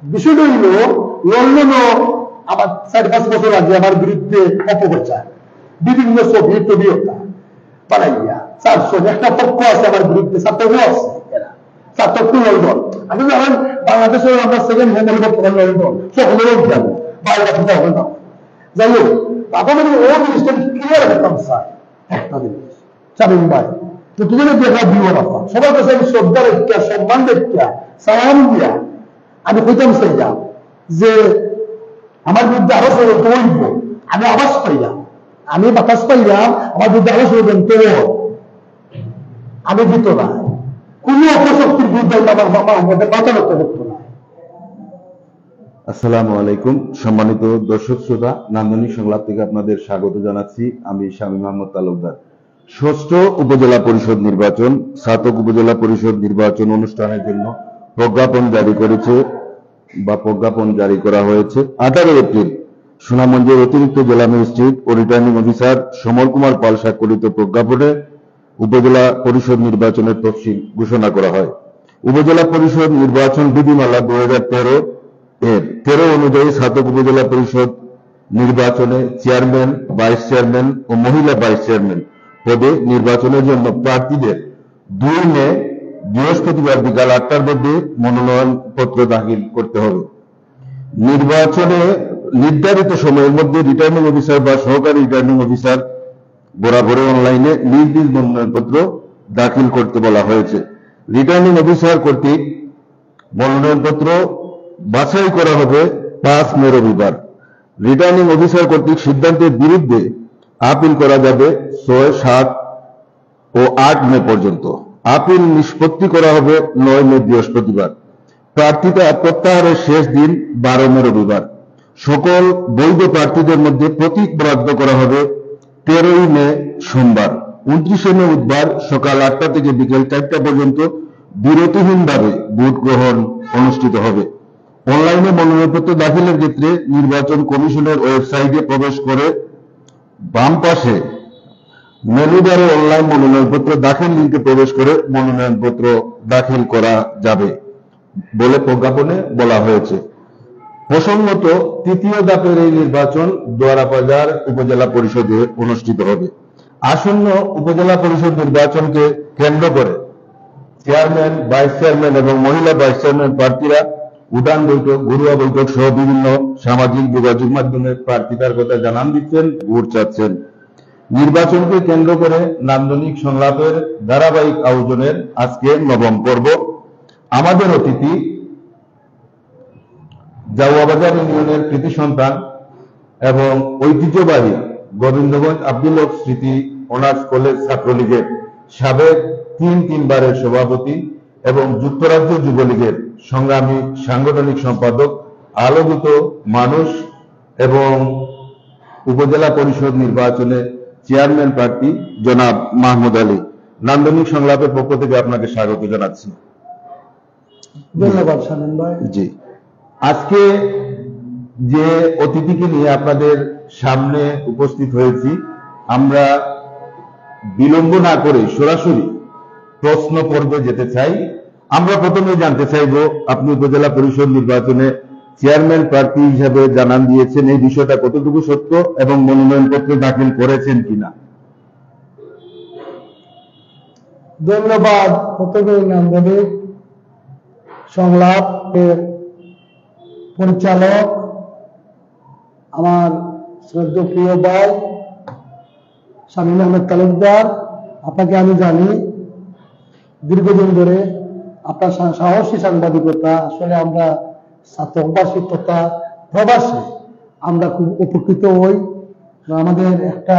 বিষয়টা হইল লন্ডনও আমার 4-5 বছর আগে আমার বিরুদ্ধে অপপ্রচার বিভিন্ন ছবি টবিওটা বানাইয়া 400 একটা পক্ষ আছে আমার বিরুদ্ধে, ছাত্রও আছে এরা ছাত্র লন্ডন। আমি জানেন বাংলাদেশের আমরা সেকেন্ড হোম হল বর্তমান লন্ডন, সকলেও যাবো বাইরে কোথাও হবে না। যাই হোক আপনাদের ও জিনিসটা ক্লিয়ার করতাম স্যার, একটা জিনিস শামীম ভাই প্রতিদিনের দেখা দিও না, সবার কাছে আমি শ্রদ্ধা রেখা সম্মান রেখা সালাম দিয়া আমি কইতাম চাইলাম যে আমার বিরুদ্ধে আরো ষড়যন্ত্র হইব, আমি আবাস পাইলাম, আমি বাতাস পাইলাম, আমার বিরুদ্ধে আরো ষড়যন্ত্র আমি দিত না, কোন অপশক্তির বিরুদ্ধে আমাদের বাঁচানো করতো না। আসসালামু আলাইকুম সম্মানিত দর্শক শ্রোতা, নান্দনিক সংলাপ থেকে আপনাদের স্বাগত জানাচ্ছি। আমি শামীম আহমদ তালুকদার। ষষ্ঠ উপজেলা পরিষদ নির্বাচন, ছাতক উপজেলা পরিষদ নির্বাচন অনুষ্ঠানের জন্য প্রজ্ঞাপন জারি করা হয়েছে 18 এপ্রিল সুনামগঞ্জের অতিরিক্ত জেলা ম্যাজিস্ট্রেট ও রিটার্নিং অফিসার সমর কুমার পাল স্বাক্ষরিত প্রজ্ঞাপনে উপজেলা পরিষদ নির্বাচনের তফসিল ঘোষণা করা হয়। উপজেলা পরিষদ নির্বাচন বিধিমালা 2013 এর 13 অনুযায়ী ছাতক উপজেলা পরিষদ নির্বাচনে চেয়ারম্যান, ভাইস চেয়ারম্যান ও মহিলা ভাইস চেয়ারম্যান পদে নির্বাচনের জন্য প্রার্থীদের 2 মে বৃহস্পতিবার বিকাল 8টার মধ্যে মনোনয়ন পত্র দাখিল করতে হবে। নির্বাচনে নির্ধারিত সময়ের মধ্যে রিটার্নিং অফিসার বা সহকারী রিটার্নিং অফিসার বরাবর অনলাইনে নিজ নিজ মনোনয়নপত্র দাখিল করতে বলা হয়েছে। রিটার্নিং অফিসার কর্তৃক মনোনয়নপত্র বাছাই করা হবে 5 মে রবিবার। রিটার্নিং অফিসার কর্তৃক সিদ্ধান্তের বিরুদ্ধে আপিল করা যাবে 6, 7 ও 8 মে পর্যন্ত। আপিল নিষ্পত্তি করা হবে 9 মে বৃহস্পতিবার। প্রার্থিতা প্রত্যাহারের শেষ দিন 12 মে রবিবার। সকল বৈধ প্রার্থীদের মধ্যে প্রতীক বরাদ্দ করা হবে 13 মে সোমবার। 29 মে বুধবার সকাল 8টা থেকে বিকেল 4টা পর্যন্ত বিরতিহীনভাবে ভোট গ্রহণ অনুষ্ঠিত হবে। অনলাইনে মনোনয়নপত্র দাখিলের ক্ষেত্রে নির্বাচন কমিশনের ওয়েবসাইটে প্রবেশ করে বাম পাশে মেনু বারে অনলাইন মনোনয়নপত্র দাখিল লিঙ্কে প্রবেশ করে মনোনয়নপত্র দাখিল করা যাবে বলে প্রজ্ঞাপনে বলা হয়েছে। প্রসঙ্গত, 3য় ধাপের এই নির্বাচন দোয়ারাবাজার উপজেলা পরিষদে অনুষ্ঠিত হবে। আসন্ন উপজেলা পরিষদ নির্বাচনকে কেন্দ্র করে চেয়ারম্যান, ভাইস চেয়ারম্যান এবং মহিলা ভাইস চেয়ারম্যান প্রার্থীরা উঠান বৈঠক, ঘরোয়া বৈঠক সহ বিভিন্ন সামাজিক যোগাযোগ মাধ্যমে প্রার্থিতার কথা জানান দিচ্ছেন, ভোট চাচ্ছেন। নির্বাচনকে কেন্দ্র করে নান্দনিক সংলাপের ধারাবাহিক আয়োজনের আজকে 9ম পর্ব। আমাদের অতিথি জাওয়াবাজার ইউনিয়নের কৃতি সন্তান এবং ঐতিহ্যবাহী গোবিন্দগঞ্জ আব্দুল হক স্মৃতি অনার্স কলেজ ছাত্রলীগের সাবেক 3 বারের সভাপতি এবং যুক্তরাজ্য যুবলীগের সংগ্রামী সাংগঠনিক সম্পাদক, আলোকিত মানুষ এবং উপজেলা পরিষদ নির্বাচনে চেয়ারম্যান প্রার্থী জনাব মাহমুদ আলী। নান্দনিক সংলাপের পক্ষ থেকে আপনাকে স্বাগত জানাচ্ছি। ধন্যবাদ শামীম ভাই। জি, আজকে যে অতিথিকে নিয়ে আপনাদের সামনে উপস্থিত হয়েছি, আমরা বিলম্ব না করে সরাসরি প্রশ্ন পর্বে যেতে চাই। আমরা প্রথমে জানতে চাইব, আপনি উপজেলা পরিষদ নির্বাচনে চেয়ারম্যান প্রার্থী হিসাবে জানান দিয়েছেন, এই বিষয়টা কতটুকু সত্য এবং মনোনয়নপত্র দাখিল করেছেন কিনা? ধন্যবাদ। প্রথমে নান্দনিক সংলাপের পরিচালক আমার শ্রদ্ধেয় প্রিয় ভাই শামীম আহমদ তালুকদার, আপনাকে আমি জানি দীর্ঘদিন ধরে আপনার সাহসী সাংবাদিকতা, আসলে আমরা ছাত্রবাসী তথা প্রবাসী আমরা খুব উপকৃত হই। আমাদের একটা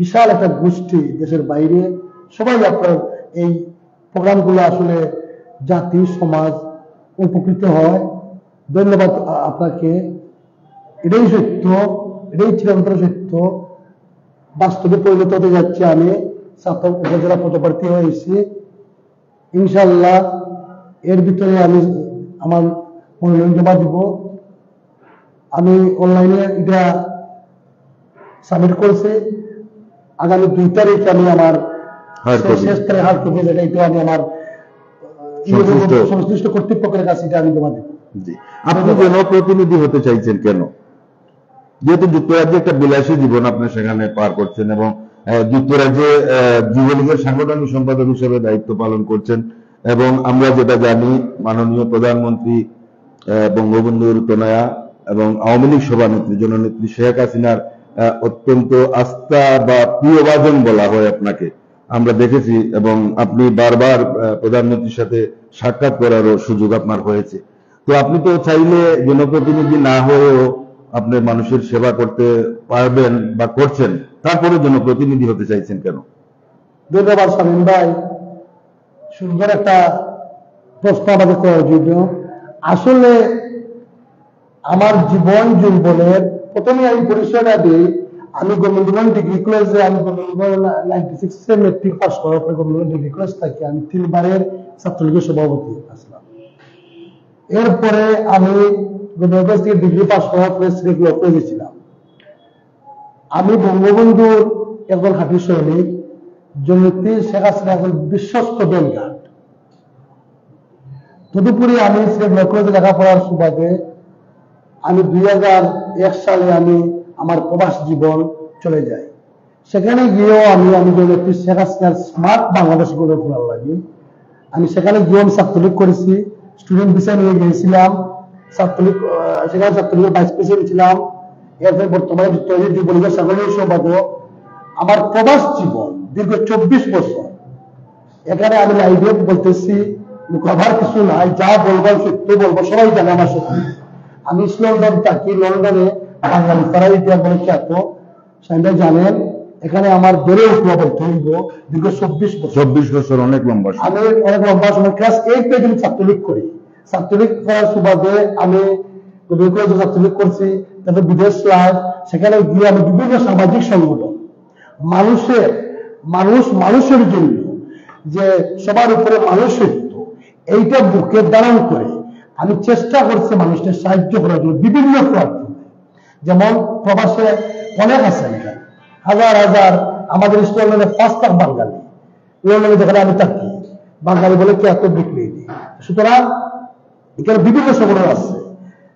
বিশাল একটা গোষ্ঠী দেশের বাইরে, সবাই আপনার এই প্রোগ্রামগুলো আসলে জাতি সমাজ উপকৃত হয়। ধন্যবাদ আপনাকে। এটাই সত্য, এটাই চিরন্তন সত্য, বাস্তবে পরিণত হতে যাচ্ছে। আমি ছাতক উপজেলা পদপ্রার্থী হয়েছি, ইনশাল্লাহ এর ভিতরে আমি আমার মনোনয়ন জমা দিব। আমি অনলাইনে এটা সাবমিট করেছি। আগামী 2 তারিখে আমি আমার শেষ তারিখ হার কপি, যেটা আমি আমার সংশ্লিষ্ট কর্তৃপক্ষের কাছে এটা আমি জমা দেব। জি, আপনি জনপ্রতিনিধি হতে চাইছেন কেন? যেহেতু যুক্তরাজ্যে একটা বিলাসী জীবন আপনি সেখানে পার করছেন এবং যুক্তরাজ্যে যুবলীগের সাংগঠনিক সম্পাদক হিসেবে দায়িত্ব পালন করছেন, এবং আমরা যেটা জানি মাননীয় প্রধানমন্ত্রী বঙ্গবন্ধুর তনয়া এবং আওয়ামী লীগ সভানেত্রী জননেত্রী শেখ হাসিনার অত্যন্ত আস্থা বা প্রিয়ভাজন বলা হয় আপনাকে, আমরা দেখেছি, এবং আপনি বারবার প্রধানমন্ত্রীর সাথে সাক্ষাৎ করারও সুযোগ আপনার হয়েছে। তো আপনি তো চাইলে জনপ্রতিনিধি না হয়েও আপনি মানুষের সেবা করতে পারবেন বা করছেন, তারপরে জনপ্রতিনিধি হতে চাইছেন কেন? ধন্যবাদ শামীম ভাই, সুন্দর একটা প্রশ্ন আমাদের করার জন্য। আসলে আমার জীবন যৌবনের প্রথমে আমি পরিচয়টা দিই, আমি গোবিন্দগঞ্জ ডিগ্রি কলেজে, আমি গোবিন্দগঞ্জ 96 মেট্রিক পাস করার পরে গোবিন্দগঞ্জ ডিগ্রি কলেজ থেকে আমি 3 বারের ছাত্রলীগের সভাপতি আসলাম। এরপরে আমি গোবিন্দগঞ্জ থেকে ডিগ্রি পাস করার পরে সিলেট ল কলেজে ছিলাম। আমি বঙ্গবন্ধুর একজন খাঁটি সৈনিক, জননেত্রী শেখ হাসিনা একজন বিশ্বস্ত বেলগার্ড। তদুপরি আমি সিলেট ল কলেজে লেখাপড়ার সুবাদে আমি 2001 সালে আমি আমার প্রবাস জীবন চলে যাই। সেখানে গিয়েও আমি জননেত্রী শেখ হাসিনার স্মার্ট বাংলাদেশ গড়ে তোলার লাগে আমি সেখানে গিয়েও আমি ছাত্রলীগ করেছি, স্টুডেন্ট বিষয় নিয়ে গিয়েছিলাম, ছাত্রলীগ সেখানে ছাত্রলীগের ভাইস প্রেসিডেন্ট ছিলাম। এরপরে বর্তমানে যুক্তরাজ্যের যুবলীগের সাংগঠনিক সম্পাদক। আমার প্রবাস জীবন দীর্ঘ 24 বছর। এখানে আমি লাইভে বলতেছি, মুখাভার কিছু নাই, যা বলবো সত্য বলবো, সবাই জানে আমার সত্য। আমি লন্ডন থাকি, লন্ডনে বাঙালি তারা ইতিহাস বলে খ্যাত, সেটা জানেন। এখানে আমার বেড়ে উঠবো বলতে হইব দীর্ঘ 24 বছর, অনেক লম্বা। আমি অনেক লম্বা সময় ক্লাস 8 থেকে ছাত্রলীগ করি। ছাত্রলীগ করার সুবাদে আমি ছাত্রলীগ করছি, তারপর বিদেশ লাইফ, সেখানে গিয়ে আমি বিভিন্ন সামাজিক সংগঠন, মানুষের জন্য যে সবার উপরে মানুষত্ব, এইটা বুকে ধারণ করে আমি চেষ্টা করছি মানুষকে সাহায্য করার জন্য বিভিন্ন প্ল্যাটফর্মে। যেমন প্রবাসে অনেক আছেন, হাজার হাজার আমাদের লন্ডনে 5 লাখ বাঙালি, লন্ডনে যেখানে আমি থাকি বাঙালি বলে কি এত বিক্রি নেই। সুতরাং এখানে বিভিন্ন সংগঠন আছে,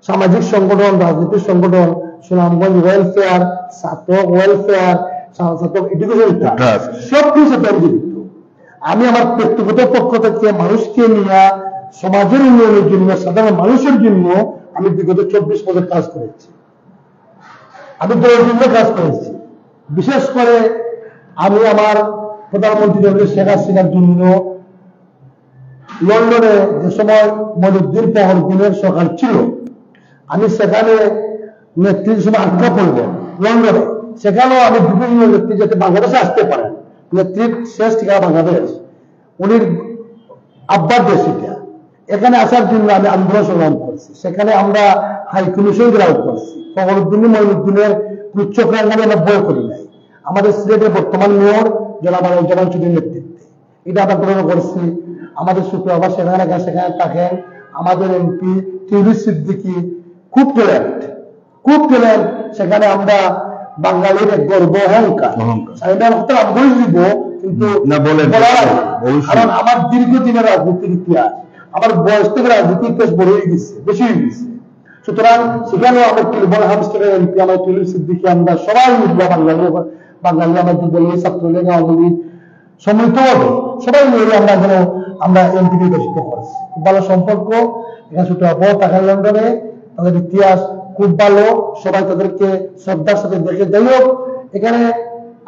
সামাজিক সংগঠন, রাজনৈতিক সংগঠন, সুনামগঞ্জ ওয়েলফেয়ার, ছাত্র ওয়েলফেয়ার, ছাত্র এডুকেশন, সবকিছু জড়িত। আমি আমার ব্যক্তিগত পক্ষ থেকে মানুষকে নিয়ে সমাজের উন্নয়নের জন্য, সাধারণ মানুষের জন্য আমি বিগত 24 বছর কাজ করেছি। আমি দলের জন্য কাজ করেছি। বিশেষ করে আমি আমার প্রধানমন্ত্রী শেখ হাসিনার জন্য লন্ডনে যে সময় মহিউদ্দিন পহরদিনের সরকার ছিল, আমি সেখানে নেত্রীর সময় আটকা পড়লেন লন্ডনে, সেখানেও আমি বিভিন্ন নেত্রী যাতে বাংলাদেশে আসতে পারেন, নেত্রীর শেষ ঠিকানা বাংলাদেশ, উনির আব্বার দেশ এটা, এখানে আসার জন্য আমি আন্দোলন সংগ্রাম করছি। সেখানে আমরা হাই কমিশন গ্রাউন্ড করছি। ফখরুদ্দিন মহিউদ্দিনের উচ্চক্রান্ত নামে আমরা বই করি নাই। আমাদের সিলেটের বর্তমান মেয়র জনাব জামান চৌধুরীর নেতৃত্বে এটা আমরা গ্রহণ করছি। আমাদের শুক্রবার সেখানে থাকেন আমাদের এমপি টিউলিপ সিদ্দিকী, খুব ট্যালেন্ট। সেখানে আমরা বাঙালির এক গর্ব, অহংকার। আমি দিব, কিন্তু কারণ আমার দীর্ঘদিনের রাজনীতির ইতিহাস, আমার বয়স থেকে রাজনীতির ইতিহাস বড় হয়ে গেছে, বেশি হয়ে গেছে। সুতরাং সেখানেও আমার হামস্টারের এমপি আমার টিউলিপ সিদ্দিকী, আমরা সবাই মিলে বাঙালি আমার যুবলীগ, ছাত্রলীগ, আওয়ামী লীগ সম্মিলিতভাবে সবাই মিলে আমরা এমপি নির্বাচিত করেছি। খুব ভালো সম্পর্ক এখানে শুক্রবার থাকেন লন্ডনে, তাদের ইতিহাস খুব ভালো, সবাই তাদেরকে শ্রদ্ধার সাথে দেখে। যাই হোক, এখানে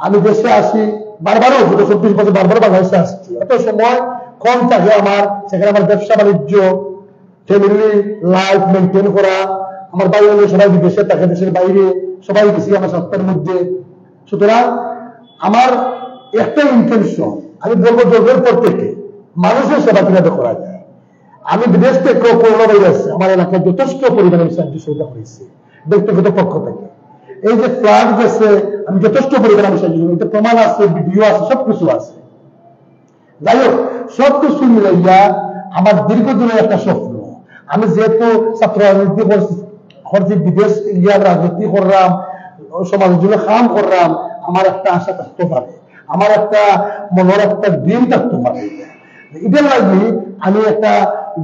আমি দেশে আসি বারবারও, 24 বছর বারবার বাংলাদেশে আসছি। এত সময় কম থাকে আমার, সেখানে আমার ব্যবসা বাণিজ্য, ফ্যামিলি লাইফ মেনটেন করা, আমার বাইরে সবাই বিদেশে থাকে, দেশের বাইরে সবাই গেছি আমার সপ্তাহের মধ্যে। সুতরাং আমার একটা ইন্টেনশন, আমি বলবো যোগের পর থেকে মানুষের সেবা কিভাবে করা যায়। আমি বিদেশ থেকে করোনা ভাইরাস আমার এলাকায় যথেষ্ট পরিমাণে সাহায্য সহযোগিতা করেছি ব্যক্তিগত পক্ষ থেকে। এই যে ফ্লাড গেছে, আমি যথেষ্ট পরিমাণে আমি সাহায্য, এটা প্রমাণ আছে, ভিডিও আছে, সবকিছু আছে। যাই হোক, সবকিছু মিলাইয়া আমার দীর্ঘদিনের একটা স্বপ্ন, আমি যেহেতু ছাত্র রাজনীতি করছি, বিদেশ গিয়ে রাজনীতি করলাম, সমাজের জন্য কাম করলাম, আমার একটা আশা থাকতে পারে, আমার একটা মনের একটা ড্রিম থাকতে পারে। এটা লাগি আমি একটা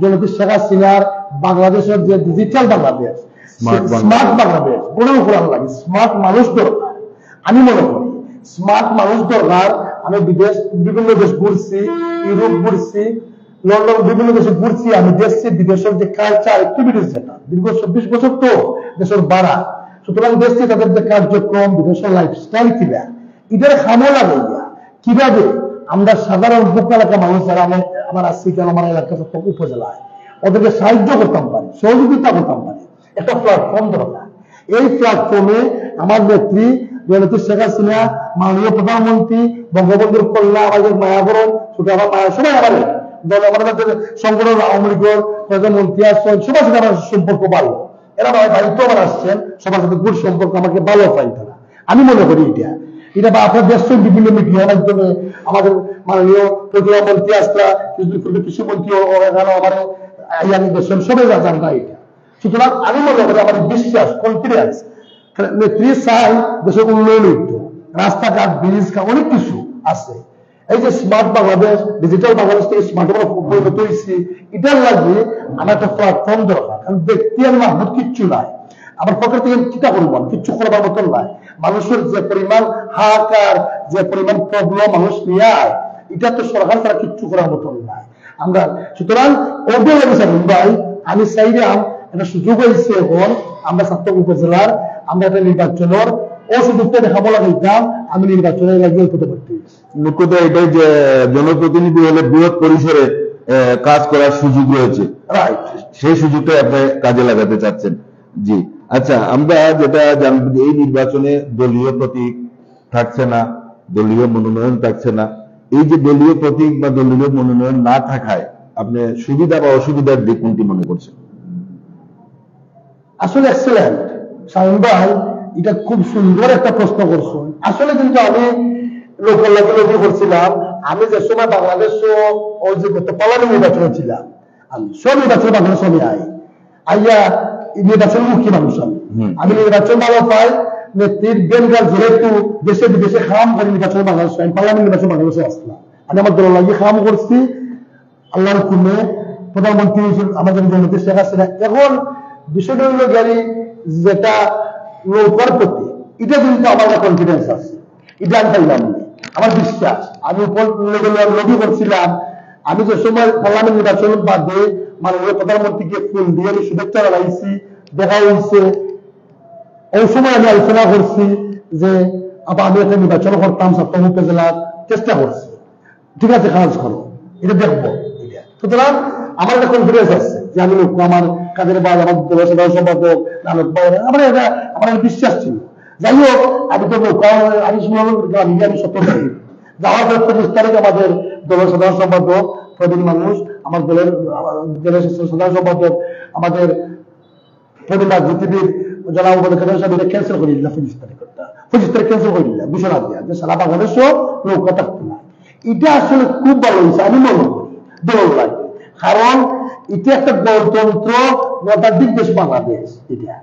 জননেত্রী শেখ হাসিনার বাংলাদেশের যে ডিজিটাল বাংলাদেশ, স্মার্ট বাংলাদেশ কোনো করার লাগে স্মার্ট মানুষ দরকার। আমি মনে করি স্মার্ট মানুষ দরকার। আমি বিভিন্ন দেশ ঘুরছি, ইউরোপ ঘুরছি, লন্ডন, বিভিন্ন দেশে ঘুরছি। আমি দেখছি বিদেশের যে কালচার অ্যাক্টিভিটিস, যেটা দীর্ঘ 24 বছর তো দেশের বাড়া, সুতরাং দেখছি তাদের যে কার্যক্রম, বিদেশের লাইফস্টাইল কিনা, এটার খামো লাগাইয়া কিভাবে আমরা সাধারণ বুক এলাকা মানুষ যারা আমার আসছি কেন আমার এলাকা উপজেলায় ওদেরকে সাহায্য করতাম পারি, সহযোগিতা করতাম পারি, একটা প্ল্যাটফর্ম দরকার। এই প্ল্যাটফর্মে আমার নেত্রী শেখ হাসিনা, মাননীয় প্রধানমন্ত্রী, বঙ্গবন্ধুর কন্যা, আমাদের মায়াবরণ, ছোট আমার মায়া, সবাই আমাদের দল, আমাদের সংগঠন, আওয়ামী লীগের প্রধানমন্ত্রী আসছেন, সবার সাথে আমার সম্পর্ক ভালো। এরা আমার দায়িত্ব আমার আসছেন, সবার সাথে গুড সম্পর্ক, আমাকে ভালো পাই তারা। আমি মনে করি এটা বা আপনার দেশ বিভিন্ন মিডিয়ার মাধ্যমে আমাদের মাননীয় প্রধানমন্ত্রী আসলা, কৃষিমন্ত্রী এখানে আমার দেশের সবাই জানান না এটা। সুতরাং আমি মনে করি আমার বিশ্বাস, কনফিডেন্স, নেত্রী চাই দেশের উন্নয়ন হইত, রাস্তাঘাট, ব্রিজ, অনেক কিছু আছে। এই যে স্মার্ট বাংলাদেশ, ডিজিটাল বাংলাদেশ থেকে স্মার্ট পরিণত হয়েছি, এটার লাগে আমার একটা প্ল্যাটফর্ম দরকার। কারণ ব্যক্তি আর মাহমুদ কিচ্ছু নাই, আমার পকেট থেকে চিন্তা করবো কিচ্ছু করবার মতন নাই। মানুষের যে পরিমাণ হাহাকার, যে পরিমাণ প্রবলেম মানুষ নিয়ে আয়, এটা তো সরকার তারা কিচ্ছু করার মতন নাই আমরা। সুতরাং ভাই আমি চাইলাম একটা সুযোগ হয়েছে এখন আমরা ছাত্র উপজেলার আমরা একটা নির্বাচনের ও সুযোগটা দেখাবো লাগাইতাম, আমি নির্বাচনে লাগিয়ে হতে পারছি। মুখ্যত এটাই যে জনপ্রতিনিধি হলে বৃহৎ পরিসরে কাজ করার সুযোগ রয়েছে, রাইট, সেই সুযোগটা আপনি কাজে লাগাতে চাচ্ছেন। জি, আচ্ছা, আমরা যেটা জানব যে এই নির্বাচনে দলীয় প্রতীক থাকছে না, দলীয় মনোনয়ন থাকছে না। এই যে দলীয় প্রতীক বা দলীয় মনোনয়ন না থাকায় আপনি সুবিধা বা অসুবিধার দিক কোনটি মনে করছেন? আসলে এক্সেলেন্ট শাহিন ভাই, এটা খুব সুন্দর একটা প্রশ্ন করছেন। আসলে কিন্তু আমি লোক করছিলাম, আমি যে সময় বাংলাদেশ ওই যে পার্লামেন্ট নির্বাচনে ছিলাম, আমি সব নির্বাচনে বাংলাদেশ আমি আইয়া নির্বাচন মুখী মানুষ। আমি নির্বাচন ভালো পাই, নেত্রীর বেনগাল যেহেতু দেশে বিদেশে খাম করে নির্বাচন বাংলাদেশ, আমি পার্লামেন্ট নির্বাচন বাংলাদেশে আসলাম। আমি আমার দল লাগিয়ে খাম করছি, আল্লাহর হুকুমে প্রধানমন্ত্রী আমাদের জননেত্রী শেখ হাসিনা। এখন বিষয়টা হইল গাড়ি যেটা নৌকার প্রতি, এটা কিন্তু আমার কনফিডেন্স আছে, এটা আমি পাইলাম আমার বিশ্বাস। আমি লবি করছিলাম, আমি যে সময় পার্লামেন্ট নির্বাচন বাদে মাননীয় প্রধানমন্ত্রীকে ফুল দিয়ে আমি শুভেচ্ছা জানাইছি, দেখা হয়েছে, ওই সময় আমি আলোচনা করছি যে আমি একটা নির্বাচন করতাম সপ্তম উপজেলার, চেষ্টা করছি, ঠিক আছে কাজ করো, এটা দেখবো। সুতরাং আমার একটা কনফিডেন্স আছে যে আমি আমার কাদের বাদ, আমার দলের সাধারণ সম্পাদক নানক ভাই, আমার বিশ্বাস ছিল। যাই হোক, আমি তো আমি 17 তারিখ যাওয়ার পর 25 তারিখ আমাদের দলের সাধারণ সম্পাদক প্রবীণ মানুষ, আমার দলের সাধারণ সম্পাদক আমাদের প্রবীণ রাজনীতিবিদ জনাব ক্যান্সেল করে দিলাম। 25 তারিখ ক্যান্সেল করে দিলাম ঘোষণা দিয়া যে সারা বাংলাদেশও নৌকা থাকতো না। এটা আসলে খুব ভালো হয়েছে আমি মনে করি, দল লাগে। কারণ এটা একটা গণতন্ত্র গণতান্ত্রিক দেশ বাংলাদেশ, এটা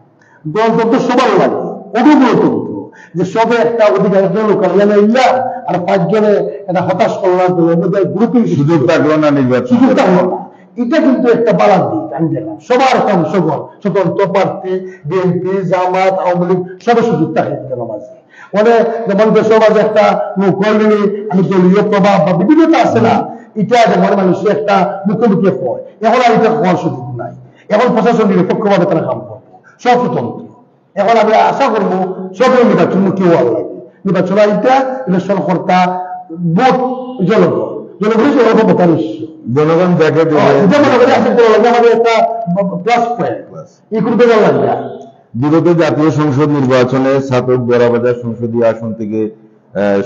গণতন্ত্র সবার লাগে, অভিগণতন্ত্র যে সবে একটা অধিকার লোকালিয়া নিলাম আর 5 জনে একটা হতাশ করলাম, গ্রুপিং সুযোগ থাকলো না, নির্বাচন সুযোগ থাকলো না। এটা কিন্তু একটা বালার দিক। আমি দেখলাম সবার একটা অংশগ্রহণ, স্বতন্ত্র প্রার্থী, বিএনপি, জামাত, আওয়ামী লীগ সবার সুযোগ থাকে মাঝে। মানে যেমন দেশের মাঝে একটা নৌকর্মী, আমি দলীয় প্রভাব বা বিভিন্নতা আছে না, এটা যেমন মানুষের একটা মুখোমুখি হয়, এখন আর এটা হওয়ার সুযোগ নাই। এখন প্রশাসন নিরপেক্ষভাবে তারা কাম করবো, সব স্বতন্ত্র। এখন আমি আশা করবো সব নির্বাচন মুখী হওয়ার লাগে। নির্বাচন এটা ইলেকশন কর্তা ভোট জনগণ, জনগণই সর্বপ্রধান উৎস। জনগণ যাকে আমাদের একটা প্লাস পয়েন্ট, এই করতে লাগবে। বিগত জাতীয় সংসদ নির্বাচনে ছাতক বড়াবাজার সংসদীয় আসন থেকে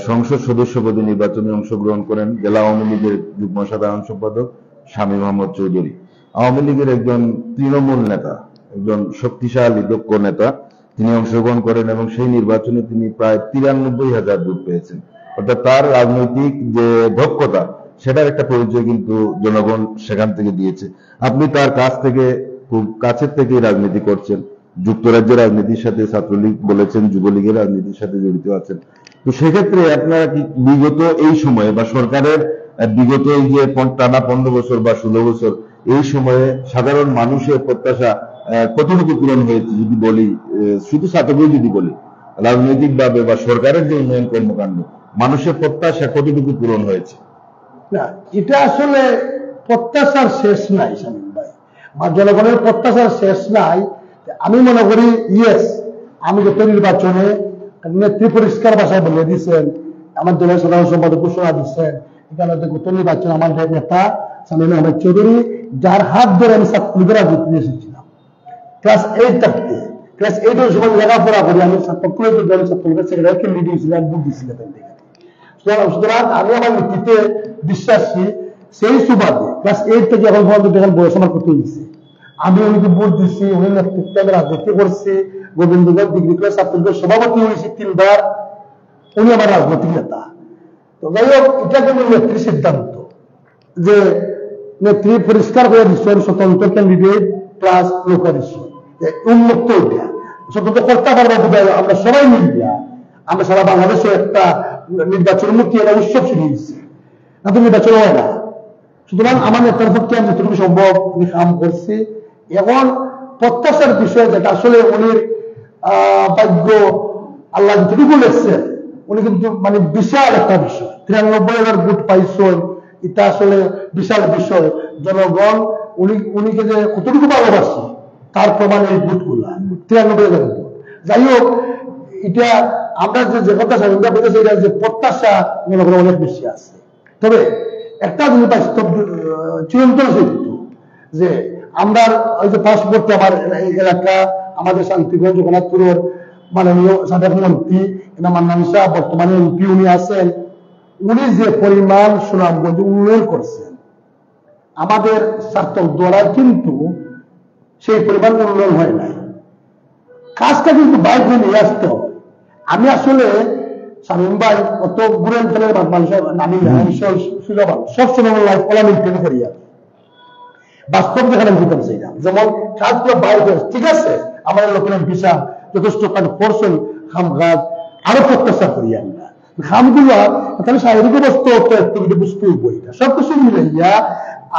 সংসদ সদস্য পদে নির্বাচনে অংশগ্রহণ করেন জেলা আওয়ামী লীগের যুগ্ম সাধারণ সম্পাদক স্বামী মোহাম্মদ চৌধুরী। আওয়ামী লীগের একজন তৃণমূল নেতা, একজন শক্তিশালী দক্ষ নেতা, তিনি অংশগ্রহণ করেন এবং সেই নির্বাচনে তিনি প্রায় 93,000 ভোট পেয়েছেন। অর্থাৎ তার রাজনৈতিক যে দক্ষতা, সেটার একটা পরিচয় কিন্তু জনগণ সেখান থেকে দিয়েছে। আপনি তার কাছ থেকে খুব কাছের থেকে রাজনীতি করছেন, যুক্তরাজ্যের রাজনীতির সাথে ছাত্রলীগ বলেছেন, যুবলীগের রাজনীতির সাথে জড়িত আছেন। তো সেক্ষেত্রে আপনারা কি বিগত এই সময়ে বা সরকারের বিগত এই যে টানা 15 বছর বা 16 বছর এই সময়ে সাধারণ মানুষের প্রত্যাশা কতটুকু পূরণ হয়েছে যদি বলি, শুধু ছাত্রকেই যদি বলি, রাজনৈতিকভাবে বা সরকারের যে উন্নয়ন কর্মকাণ্ড, মানুষের প্রত্যাশা কতটুকু পূরণ হয়েছে? না, এটা আসলে প্রত্যাশার শেষ নাই শামীম ভাই, জনগণের প্রত্যাশার শেষ নাই। আমি মনে করি ইয়েস, আমি যত নির্বাচনে নেত্রী পরিষ্কার ভাষায় বলে দিচ্ছেন, আমার দলের সাধারণ সম্পাদক ঘোষণা দিচ্ছেন, এখানে গত নির্বাচন আমার নেতা শামীম আহমেদ চৌধুরী, যার হাত ধরে আমি ছাত্রলীগের রাজনীতি এসেছিলাম ক্লাস 8 থাকতে, ক্লাস 8-এর সময় লেখাপড়া করি, আমি ছাত্রলীগের সেক্রেটারি লিডিং ছিলাম, বুক দিয়েছিলাম। সুতরাং আমি আমার নীতিতে বিশ্বাসী। সেই সুবাদে ক্লাস 8 থেকে এখন পর্যন্ত যখন বয়স আমার কত হয়েছে, আমি উনিকে ভোট দিচ্ছি, উনি নেতৃত্বে আমি রাজনীতি করছি, গোবিন্দগঞ্জ ডিগ্রি কলেজ ছাত্রলীগের সভাপতি হয়েছি 3 বার, উনি আমার রাজনৈতিক নেতা। তো যাই হোক, এটা কিন্তু নেত্রীর সিদ্ধান্ত, যে নেত্রী পরিষ্কার করে দিচ্ছেন স্বতন্ত্র ক্যান্ডিডেট প্লাস লোকাল ইস্যু, উন্মুক্ত ওইটা স্বতন্ত্র করতে পারবো, আমরা সবাই মিলিয়া আমরা সারা বাংলাদেশে একটা নির্বাচন মুক্তি একটা উৎসব শুরু হয়েছে, না তো নির্বাচন হয় না। সুতরাং আমার নেতার পক্ষে আমি যতটুকু সম্ভব আমি কাম করছি। এখন প্রত্যাশার বিষয় যেটা আসলে উনি ভাগ্য আল্লাহ যতটুকু লেখছেন, উনি কিন্তু মানে বিশাল একটা বিষয়, 93,000 ভোট পাইছেন, এটা আসলে বিশাল বিষয়। জনগণ উনিকে যে কতটুকু ভালোবাসে তার প্রমাণ এই ভোটগুলা, 93,000 ভোট। যাই হোক, এটা আমরা যে কথা চিন্তা করতেছি, এটা যে প্রত্যাশা জনগণের অনেক বেশি আছে। তবে একটা জিনিস বাস্তব চিরন্তন সত্য, যে আমরা ওই যে পাস করতে আমার এলাকা, আমাদের শান্তিগঞ্জ জগন্নাথপুরের মাননীয় সাবেক মন্ত্রী মান্নান শাহ, বর্তমানে এমপি উনি আছেন, উনি যে পরিমাণ সুনামগঞ্জ উন্নয়ন করছেন, আমাদের স্বার্থক দ্বারা কিন্তু সেই পরিমাণ উন্নয়ন হয় নাই। কাজটা কিন্তু বাইরে নিয়ে আসতে হবে। আমি আসলে শামীম ভাই অত গুরেন ফেলের মানুষের নামি সবসময় লাইফ ওলা মেনটেন করি, বাস্তব দেখানো দিতাম সেইটা, যেমন কাজগুলো বাইরে ঠিক আছে, আমাদের লোকের ভিসা যথেষ্ট কাজ করছেন, খাম কাজ আরো প্রত্যাশা করি আমরা খামগুলো, তাহলে শারীরিক অবস্থা একটু বুঝতে হইব। এটা সবকিছু মিলে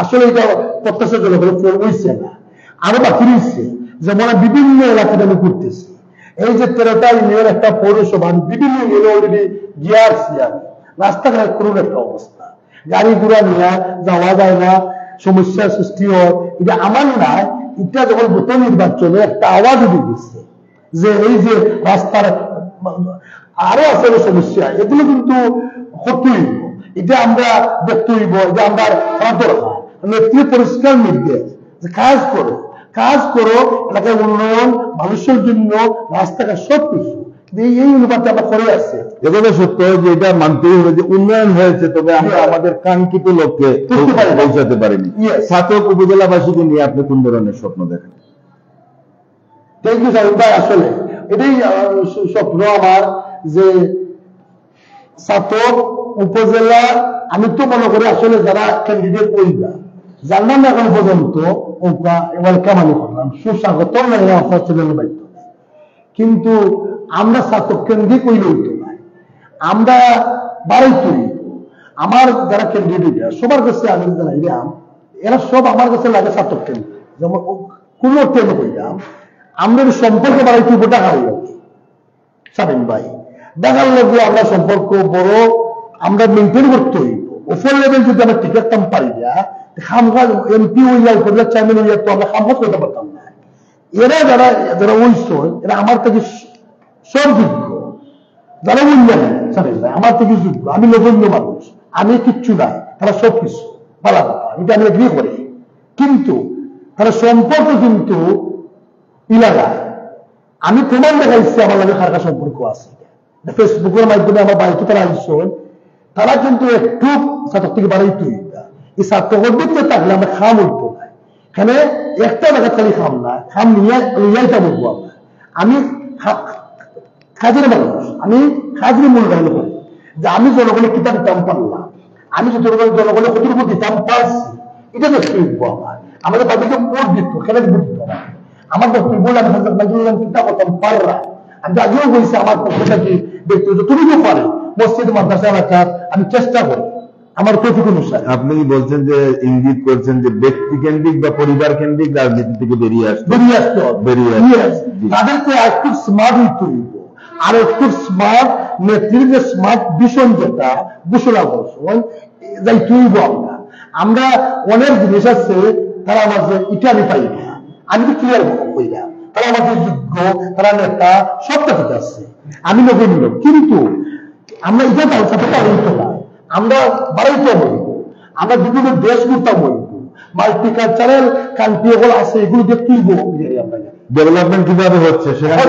আসলে এটা প্রত্যাশা জনগণের ফল হয়েছে না, আরো বাকি রয়েছে। যেমন বিভিন্ন এলাকাতে আমি করতেছি, এই যে 13টা ইউনিয়ন একটা পৌরসভা, বিভিন্ন ইউনিয়নে অলরেডি গিয়ে আসছি আমি, রাস্তাঘাট করুন একটা অবস্থা, গাড়ি ঘোড়া নিয়ে যাওয়া যায় না, সমস্যার সৃষ্টি হয়। এটা আমার না, এটা যখন গত নির্বাচনে একটা আওয়াজ উঠে গেছে যে এই যে রাস্তার আরো আসলে সমস্যা, এগুলো কিন্তু করতে হইব, এটা আমরা দেখতে হইব, যে আমরা দরকার নেত্রী পরিষ্কার নির্দেশ যে কাজ করো এলাকার উন্নয়ন, মানুষের জন্য রাস্তাঘাট সবকিছু, এই অনুপাতে আমরা করে আসছি। এভাবে সত্য যে এটা মানতেই হবে যে উন্নয়ন হয়েছে, তবে আমরা আমাদের কাঙ্ক্ষিত লক্ষ্যে পৌঁছাতে পারিনি। ছাতক উপজেলাবাসীকে নিয়ে আপনি কোন ধরনের স্বপ্ন দেখেন? থ্যাংক ইউ শামীম ভাই, আসলে এটাই স্বপ্ন আমার, যে ছাতক উপজেলা, আমি তো মনে করি আসলে যারা ক্যান্ডিডেট কইবা জানলাম না এখন পর্যন্ত, ওয়েলকাম আমি করলাম, সুস্বাগত দায়িত্ব, কিন্তু আমরা ছাতক কেন্দ্রিক ওই লইতো না, আমরা বাড়াইতে আমার যারা ক্যান্ডিডেট সবার কাছে আমি জানাইলাম, এরা সব আমার কাছে লাগে ছাতক কেন্দ্র, যেমন কোন ট্রেনে কইলাম আমরা সম্পর্ক বাড়াইতে দেখার লোকে শামীম ভাই, দেখার লোকে আমরা সম্পর্ক বড় আমরা মেনটেন করতে হইব। ওপর লেভেল যদি আমরা ঠিক রাখতাম পারি না, খামগাজ এমপি হইয়া উপজেলা চেয়ারম্যান হইয়া তো আমরা খামগাজ করতে পারতাম না। এরা যারা ওইস, এরা আমার থেকে সব যোগ্য, যারা উন্নয়ন শামীম ভাই আমার থেকে যোগ্য, আমি নগণ্য মানুষ, আমি কিচ্ছু নাই, তারা সব কিছু বলা কথা, এটা আমি এগ্রি করি, কিন্তু তারা সম্পর্ক কিন্তু ইলাকায় আমি প্রমাণ দেখাইছি আমার লাগে কার কার সম্পর্ক আছে, ফেসবুকের মাধ্যমে আমার বাড়িতে তারা আসছেন, তারা কিন্তু একটু ছাত্র থেকে বাড়াইতে এই ছাত্রকর্মীতে থাকলে আমরা খাম উঠবো না, এখানে একটা জায়গা খালি খাম না, খাম নিয়েটা বলবো আমরা, আমি খাজের মানুষ, আমি খাজের মূল্যায়ন করি, যে আমি জনগণের কিতাব দিতাম পারলাম, আমি জনগণের কতটুকু দিতাম পারছি, এটা দেখতে উঠবো আমাদের তাদেরকে ভোট দিত, খেলে ভোট দিত না, আমার বক্তব্য বলে আমি চিন্তা করতাম পাররা, আমি আগেও বলছি আমার পক্ষটা কি ব্যক্তিগত তুমি তো পারে মসজিদ মাদ্রাসা এলাকার আমি চেষ্টা করি, আমার তৌফিক অনুসারে। আপনি কি বলছেন যে ইঙ্গিত করছেন যে ব্যক্তি কেন্দ্রিক বা পরিবার কেন্দ্রিক রাজনীতি থেকে বেরিয়ে আসতে হবে? তাদেরকে একটু স্মার্ট হইতে হইব, আর একটু স্মার্ট নেত্রীর যে স্মার্ট ভিশন যেটা ঘোষণা করছেন যাইতে হইব। আমরা অনেক জিনিস আছে তারা আমাদের এটা আমি পাই না, আমি তো ক্লিয়ার কইলাম তারা আমাদের যোগ্য, তারা নেতা, সবটা ঠিক আছে, আমি নগণ্য, কিন্তু আমরা এটা সাথে পাইতো না, আমরা বাড়াইতে বলব, আমরা বিভিন্ন দেশ ঘুরতাম বলব, মাল্টিকালচারাল কান্ট্রি এগুলো আছে, এগুলো দেখতেই আমরা ডেভেলপমেন্ট কিভাবে হচ্ছে সেখানে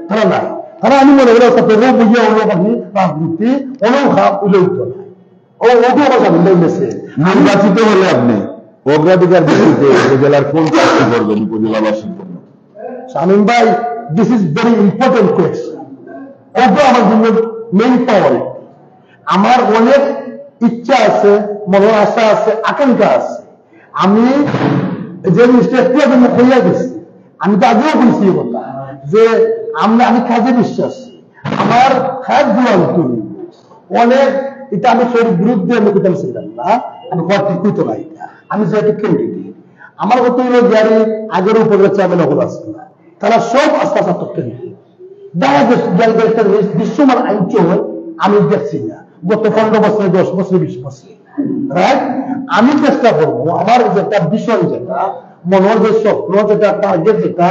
তারা নাই, তারা আমি মনে করি বুঝিয়ে অনুপাতি রাজনীতি অনৌখা উল্লেখ নাই। নির্বাচিত হলে আপনি অগ্রাধিকার ভিত্তিতে উপজেলার কোন কাজটি করবেন উপজেলাবাসীর জন্য? শামীম ভাই, this is very important question. ওটা আমার জন্য মেইন পাওয়ার। আমার অনেক ইচ্ছা আছে, মনের আশা আছে, আকাঙ্ক্ষা আছে। আমি যে জিনিসটা একটু আগে হইয়া গেছি, আমি তো আগেও বলছি কথা যে আমি কাজে বিশ্বাসী, আমার কাজ গুলো অনেক, এটা আমি শরীর বিরুদ্ধে আমি কোথাও ছিলাম না, আমি কর্তৃত্ব না, এটা আমি যেহেতু ক্যান্ডিডেট, আমার কথা হলো যারা আগের উপজেলা চেয়ারম্যান হল আছে না, তারা সব আস্তে আস্তে ক্যান্ডিডেট। দেখা গেছে বিশ্বমান আইনচল আমি দেখছি না গত 15 বছরে, 10 বছরে, 20 বছরে, রাইট? আমি চেষ্টা করবো আমার যেটা বিষয়, যেটা মনের যে স্বপ্ন, যেটা টার্গেট, যেটা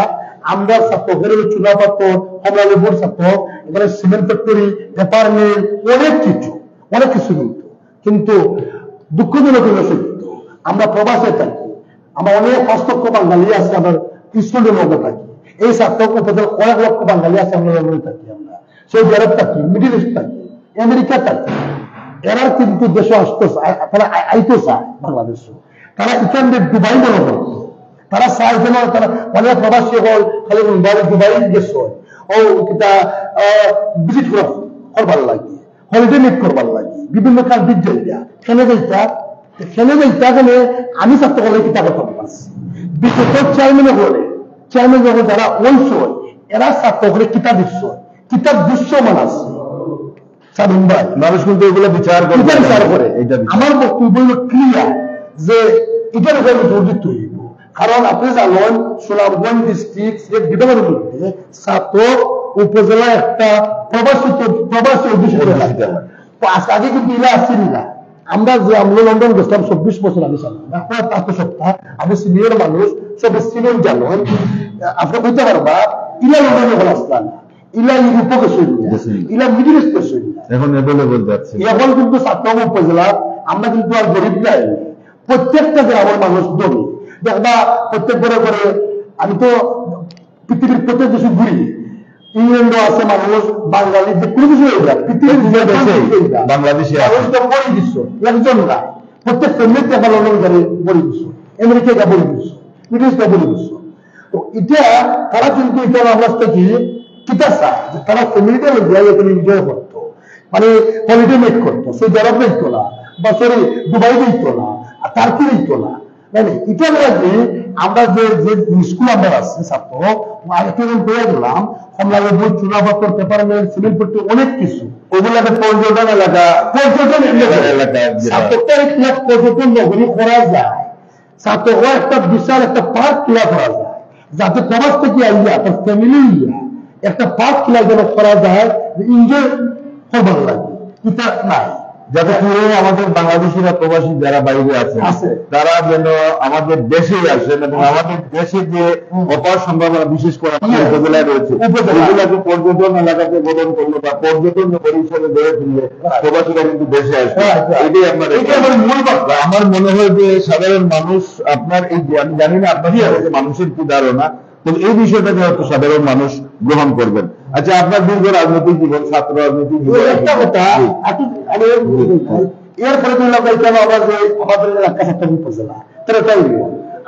আমরা ছাত্রদের চুনাপাত্র, কমলা লেবুর ছাত্র, এখানে সিমেন্ট ফ্যাক্টরি, পেপার মিল, অনেক কিছু কিন্তু দুঃখজনক সত্য, আমরা প্রবাসে থাকি, আমরা অনেক হস্তক্ষ বাঙালি আছে, আমার স্কুলের মধ্যে থাকি, এই ছাত্র উপজেলা কয়েক লক্ষ বাঙালি আছে, আমরা লন্ডনে থাকি, আমরা সৌদি আরব থাকি, মিডিল ইস্ট থাকি, আমেরিকা থাকি। এরা কিন্তু দেশে আসতে চায়, তারা আইতে চায় বাংলাদেশে, তারা এখান থেকে দুবাই মনে করতো, তারা চায় যেন তারা অনেক প্রবাসী হল খালি দুবাই গেছ ও কিতা ভিজিট করবার লাগে, হলিডে মিট করবার লাগে, বিভিন্ন কান্ট্রির যাইতা, কেন যাইতা গেলে আমি ছাত্র হলে কিতা কথা পাচ্ছি, বিশেষ চেয়ারম্যানে হলে চেয়ারম্যান যখন যারা ওইস এরা ছাত্র হলে কিতাব দৃশ্যমান আছে। মানুষ কিন্তু এগুলো বিচার করে। আমার বক্তব্য হলো ক্লিয়ার যে এটার উপরে জোর দিতে হইব, কারণ আপনি জানেন সুনামগঞ্জ ডিস্ট্রিক্ট বিভাগের মধ্যে ছাত্র উপজেলা একটা প্রবাসী অধ্যুষিত আগে কিন্তু ইলা আসছিল না। আমরা যে আমরা লন্ডন গেছিলাম 24 বছর আগে ছিলাম, আপনার 5 সপ্তাহ, আমি সিনিয়র মানুষ, সব সিনিয়র জানেন, আপনি বুঝতে পারবা ইলা লন্ডনে হল আসলাম, ইলা ইউরোপ গেছিল, ইলা মিডিল ইস্ট গেছিল, এখন অ্যাভেলেবল যাচ্ছে। এখন কিন্তু সাতক্ষীরা উপজেলা আমরা কিন্তু আর গরিব নাই, প্রত্যেকটা গ্রামের মানুষ ধনী, দেখবা প্রত্যেক করে আমি তো পৃথিবীর প্রত্যেক দেশে ঘুরি, ইংল্যান্ডও আছে মানুষ, বাঙালি যে কোনো কিছু বাংলাদেশে বড়ি দিচ্ছ একজন না, প্রত্যেক ফ্যামিলিতে একটা লন্ডন করে বড়ি দিচ্ছ, আমেরিকা বড়ি দিচ্ছ, মিডিল ইস্টে বড়ি দিচ্ছ। তো এটা তারা কিন্তু এটা আমরা থেকে কিতা চায় যে তারা ফ্যামিলিতে এখানে এনজয় করতো, মানে হলিডে মেক করতো, সে জরব দেখতো না, বা সরি দুবাই দেখতো না, আর টার্কি দেখতো না। এটা লাগে আমরা যে স্কুল আমরা আসছি ছাত্র আগে পেয়ে গেলাম, কমলালেবু, চুনাপাত্তর, পেপার মিল, সিমেন্ট ফ্যাক্টরি, অনেক কিছু, ওগুলো একটা পর্যটন এলাকা, পর্যটন নগরী করা যায়, ছাত্র একটা বিশাল একটা পার্ক ক্রিয়া করা যায়, যাতে প্রবাস থেকে আইয়া তার ফ্যামিলি একটা পার্ক ক্রিয়া যেন করা যায়, এনজয় করবার লাগে, এটা নাই। যাতে করে আমাদের বাংলাদেশিরা প্রবাসী যারা বাইরে আছে তারা যেন আমাদের দেশে আসেন এবং আমাদের দেশে যে অপার সম্ভাবনা বিশেষ করে উপজেলায় রয়েছে এগুলাকে পর্যটন এলাকাতে গ্রহণ করলো বা পর্যটন হিসেবে গড়ে তুললে প্রবাসীরা কিন্তু দেশে আসবে। এটাই আমার মূল কথা। আমার মনে হয় যে সাধারণ মানুষ আপনার এই, আমি জানি না আপনার মানুষের কি ধারণা, তো এই বিষয়টাকে হয়তো সাধারণ মানুষ গ্রহণ করবেন। আচ্ছা, আপনার দীর্ঘ রাজনৈতিক জীবন, ছাত্র রাজনৈতিক জীবন, একটা কথা এরপরে কেন আমরা যে আমাদের এলাকা একটা উপজেলা তারা তাই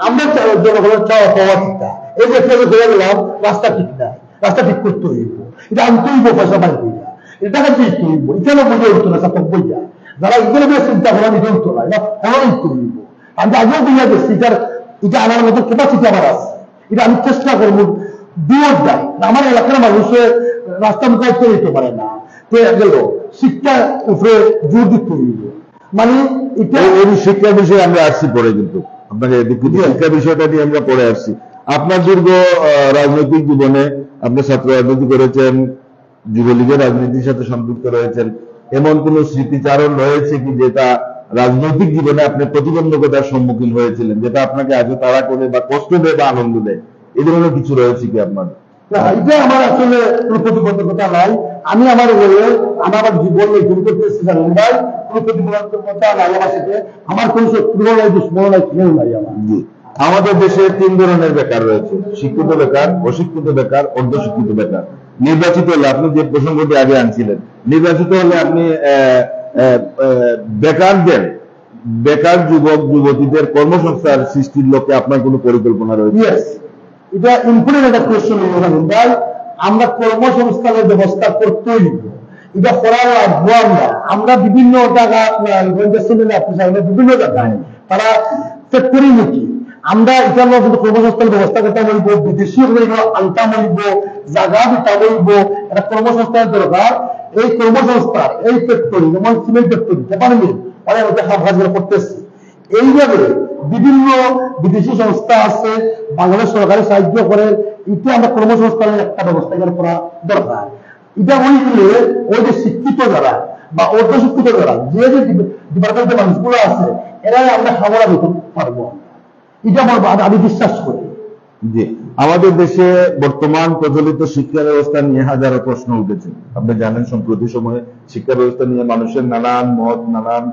আমরা জনগণের চাওয়া পাওয়া চিন্তা, এই যে ঘুরে গেলাম রাস্তা ঠিক নাই, রাস্তা ঠিক করতে হইব, এটা আনতে হইব, পয়সা পাই হইয়া, এটা দিতে হইব, এখানে বুঝে উঠতো না চাপক বইয়া, যারা এগুলো চিন্তা করা নিজে উঠতো না, এটা হওয়া উঠতে হইব। আমি আগেও বুঝিয়া গেছি এটা আমার মতো ক্যাপাসিটি আমার আছে, এটা আমি চেষ্টা করবো বিয়োগ দেয়। আমার এলাকার মানুষের রাস্তা মুখাইতে হইতে পারে না, গেল শিক্ষার উপরে জোর দিতে হইব। মানে এটা এই শিক্ষা বিষয়ে আমরা আসছি পরে, কিন্তু আপনাকে শিক্ষা বিষয়টা নিয়ে আমরা পরে আসছি। আপনার দীর্ঘ রাজনৈতিক জীবনে আপনি ছাত্র রাজনীতি করেছেন, যুবলীগের রাজনীতির সাথে সম্পৃক্ত রয়েছেন, এমন কোন স্মৃতিচারণ রয়েছে কি যেটা রাজনৈতিক জীবনে আপনি প্রতিবন্ধকতার সম্মুখীন হয়েছিলেন, যেটা আপনাকে আজও তাড়া করে বা কষ্ট দেয় বা আনন্দ দেয়, এই ধরনের কিছু রয়েছে কি আপনার? না, এটা আমার আসলে কোনো প্রতিবন্ধকতা নাই। আমি আমার জীবন শুরু করতেছি জানেন ভাই, কোনো প্রতিবন্ধকতা নাই আমার সাথে। আমার কোন শত্রু নাই, দুশ্মন নাই, কেউ নাই আমার। আমাদের দেশে 3 ধরনের বেকার রয়েছে: শিক্ষিত বেকার, অশিক্ষিত বেকার, অর্ধশিক্ষিত বেকার। নির্বাচিত হলে, আপনি যে প্রসঙ্গটি আগে আনছিলেন, নির্বাচিত হলে আপনি বেকার যুবক যুবতীদের কর্মসংস্থান সৃষ্টির লক্ষ্যে আপনার কোনো পরিকল্পনা রয়েছে? এটা ইম্পর্টেন্ট একটা কোয়েশ্চন ভাই। আমরা কর্মসংস্থানের ব্যবস্থা করতেই এটা করার লাগবো। আমরা বিভিন্ন জায়গায় বিভিন্ন জায়গায় তারা ফ্যাক্টরি মুখী, আমরা এটার মধ্যে কর্মসংস্থানের ব্যবস্থা করতে বলব, বিদেশি আনতাম হইব, জায়গা দিতে হইব, একটা কর্মসংস্থানের দরকার। এই কর্মসংস্থান, এই ফ্যাক্টরি যেমন সিমেন্ট ফ্যাক্টরি, জাপানি মিল, অনেক কাজগুলো করতেছে। এইভাবে বিভিন্ন বিদেশি সংস্থা আছে, বাংলাদেশ সরকারের সাহায্য করে। এটা আমরা কর্মসংস্থানের একটা ব্যবস্থা করা দরকার। এটা হইলে ওই যে শিক্ষিত যারা বা অর্ধশিক্ষিত যারা, যে যে ডিপার্টমেন্টের মানুষগুলো আছে, এরা আমরা খাবার দিতে পারবো, এটা আমি বিশ্বাস করি। জি, আমাদের দেশে বর্তমান প্রচলিত শিক্ষা ব্যবস্থা নিয়ে হাজারো প্রশ্ন উঠেছে। আপনি জানেন, সম্প্রতি সময়ে শিক্ষা ব্যবস্থা নিয়ে মানুষের নানান মত, নানান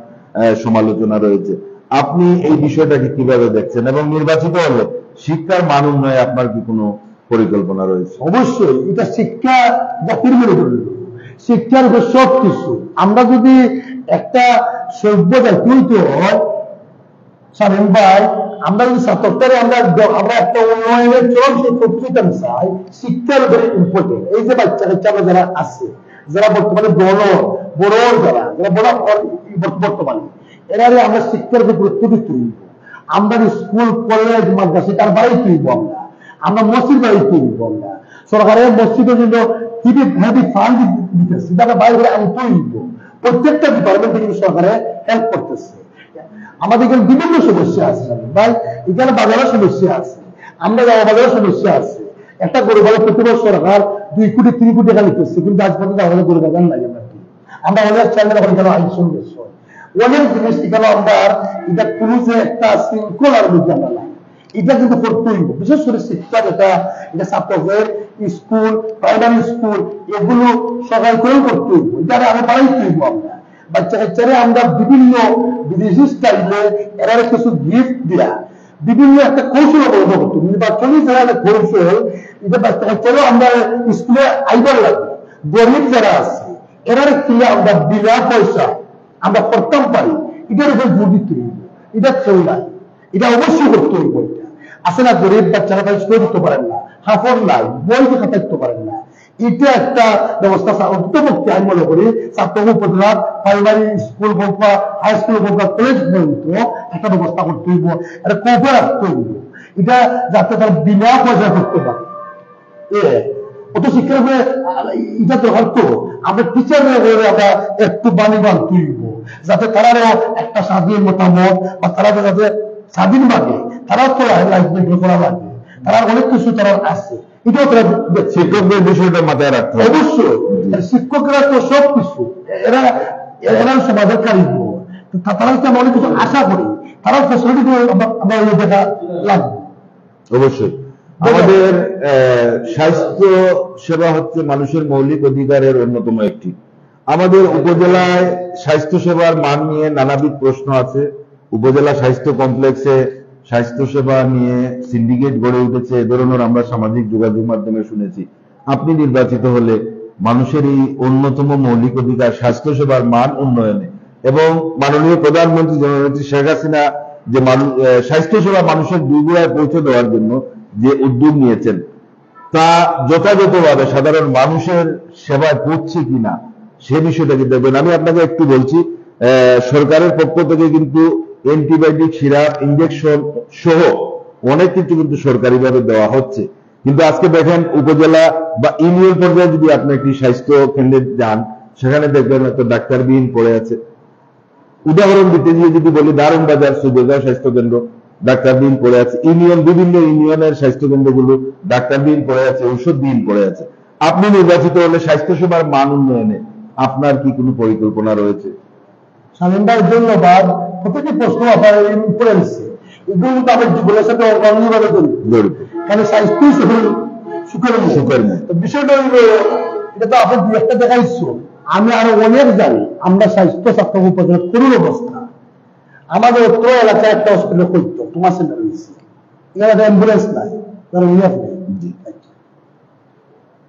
সমালোচনা রয়েছে। আপনি এই বিষয়টাকে কিভাবে দেখছেন, এবং নির্বাচিত হলে শিক্ষার মান উন্নয়নে আপনার কি কোনো পরিকল্পনা রয়েছে? অবশ্যই, এটা শিক্ষা জাতির মেরুদণ্ড, শিক্ষার উপর সব কিছু। আমরা যদি একটা সভ্য জাতি হইতে হয় স্বাধীন ভাই, আমরা যদি ছাত্রটারে আমরা একটা উন্নয়নের চরম সেই প্রতিযোগিতা চাই, শিক্ষার উপরে ইম্পর্টেন্ট। এই যে বাচ্চা কাচ্চা যারা আছে, যারা বর্তমানে বড় যারা বর্তমানে, এরা আমরা শিক্ষার উপর গুরুত্ব দিতে হইব। আমরা স্কুল কলেজ মাদ্রাসা তার বাড়াই তুইব, আমরা মসজিদ বাড়াই তুইব। আমরা সরকারের মসজিদের জন্য হেভি ফান্ড দিতেছি, তারা বাইরে আনতে হইব। প্রত্যেকটা ডিপার্টমেন্টে কিন্তু সরকারে হেল্প করতেছে। আমাদের এখানে বিভিন্ন সমস্যা আছে ভাই, এখানে বাজারের সমস্যা আছে, আমরা বাজারের সমস্যা আছে। একটা গরু বাজার প্রতি বছর সরকার 2 কোটি 3 কোটি টাকা লিখতেছে, কিন্তু আজ পর্যন্ত আমাদের গরু বাজার নাই। আমরা অনেক চাইলে এখানে আইন সন্দেশ অনেক জিনিস এখানে আমরা এটা কোনো যে একটা শৃঙ্খলার মধ্যে আমরা নাই, এটা কিন্তু করতে হইব। বিশেষ করে শিক্ষা যেটা, এটা ছাত্রদের স্কুল, প্রাইমারি স্কুল, এগুলো সবাই করেও করতে হইব। এটা আমরা বাড়াইতে হইব। আমরা বাচ্চা কাচ্চারে আমরা বিভিন্ন বিদেশি স্টাইলে এরা কিছু গিফট দিয়া বিভিন্ন একটা কৌশল অবলম্বন করতে, নির্বাচনী যারা একটা কৌশল, এটা বাচ্চা কাচ্চারও আমরা স্কুলে আইবার লাগে। গরিব যারা আছে এরা কিনে আমরা বিনা পয়সা আমরা করতাম পারি, এটার উপর জোর দিতে হইব। এটা কেউ নাই, এটা অবশ্যই করতে হইব। এটা আছে না, গরিব বাচ্চারা তাই স্কুলে দিতে পারেন না, হাফর নাই, বই খাতা দিতে পারেন না। এটা একটা ব্যবস্থা অন্তর্ভুক্তি আমি মনে করি। ছাত্র উপজেলা প্রাইমারি স্কুল হোক বা হাই স্কুল হোক বা কলেজ পর্যন্ত একটা ব্যবস্থা করতে হইব, এটা কোপে রাখতে হইব। এটা যাতে তারা বিনা পয়সা করতে পারে। অত শিক্ষার উপরে এটা দরকার তো আমরা টিচাররা আমরা একটু বাণী বানতে হইব, যাতে তারাও একটা স্বাধীন মতামত বা তারা যাতে স্বাধীনভাবে তারাও তো লাইফ মেনটেন করা লাগবে। তারা অনেক কিছু তারা আছে, এটাও তারা শিক্ষকদের বিষয়টা মাথায় রাখতে হবে। অবশ্যই শিক্ষকরা তো সব কিছু, এরা সমাজের কারিগর, তারা আমরা অনেক কিছু আশা করি, তারাও ফ্যাসিলিটি আমরা দেখা লাগবে। অবশ্যই আমাদের স্বাস্থ্য সেবা হচ্ছে মানুষের মৌলিক অধিকারের অন্যতম একটি। আমাদের উপজেলায় স্বাস্থ্য সেবার মান নিয়ে নানাবিধ প্রশ্ন আছে। উপজেলা স্বাস্থ্য কমপ্লেক্সে স্বাস্থ্য সেবা নিয়ে সিন্ডিকেট গড়ে উঠেছে, এ ধরনের আমরা সামাজিক যোগাযোগ মাধ্যমে শুনেছি। আপনি নির্বাচিত হলে মানুষের এই অন্যতম মৌলিক অধিকার স্বাস্থ্য সেবার মান উন্নয়নে এবং মাননীয় প্রধানমন্ত্রী জননেত্রী শেখ হাসিনা যে স্বাস্থ্য সেবা মানুষের দুর্গুড়ায় পৌঁছে দেওয়ার জন্য যে উদ্যোগ নিয়েছেন, তা যথাযথভাবে সাধারণ মানুষের সেবায় পৌঁছছে কিনা সে বিষয়টাকে দেখবেন। আমি আপনাকে একটু বলছি, সরকারের পক্ষ থেকে কিন্তু অ্যান্টিবায়োটিক, সিরাপ, ইঞ্জেকশন সহ অনেক কিছু কিন্তু সরকারিভাবে দেওয়া হচ্ছে। কিন্তু আজকে দেখেন উপজেলা বা ইউনিয়ন পর্যায়ে যদি আপনি একটি স্বাস্থ্য কেন্দ্রে যান, সেখানে দেখবেন হয়তো ডাক্তারবিহীন পড়ে আছে। উদাহরণ দিতে গিয়ে যদি বলি, দারুণ বাজার সুবেদা স্বাস্থ্য কেন্দ্র ডাক্তারবিহীন পড়ে আছে, বিভিন্ন ইউনিয়নের স্বাস্থ্য কেন্দ্রগুলো ডাক্তারবিহীন পড়ে আছে, ঔষধবিহীন পড়ে আছে। আপনি নির্বাচিত হলে স্বাস্থ্যসেবার মান উন্নয়নে আপনার কি কোনো পরিকল্পনা রয়েছে? শামীম ভাই ধন্যবাদ। প্রত্যেকটি প্রশ্ন আপনার উপরে এসেছে, এগুলো কিন্তু আমার জীবনের সাথে অন্যভাবে জড়িত, কারণ স্বাস্থ্যই সুখের মুখ। বিষয়টা হইল, এটা তো আপনি দু একটা দেখাইছো, আমি আরো অনেক জানি। আমরা স্বাস্থ্য ছাত্র উপজেলা করুণ অবস্থা। আমাদের উত্তর এলাকায় একটা হসপিটাল করতো, তোমার সেন্টার হয়েছে, এখানে একটা অ্যাম্বুলেন্স নাই,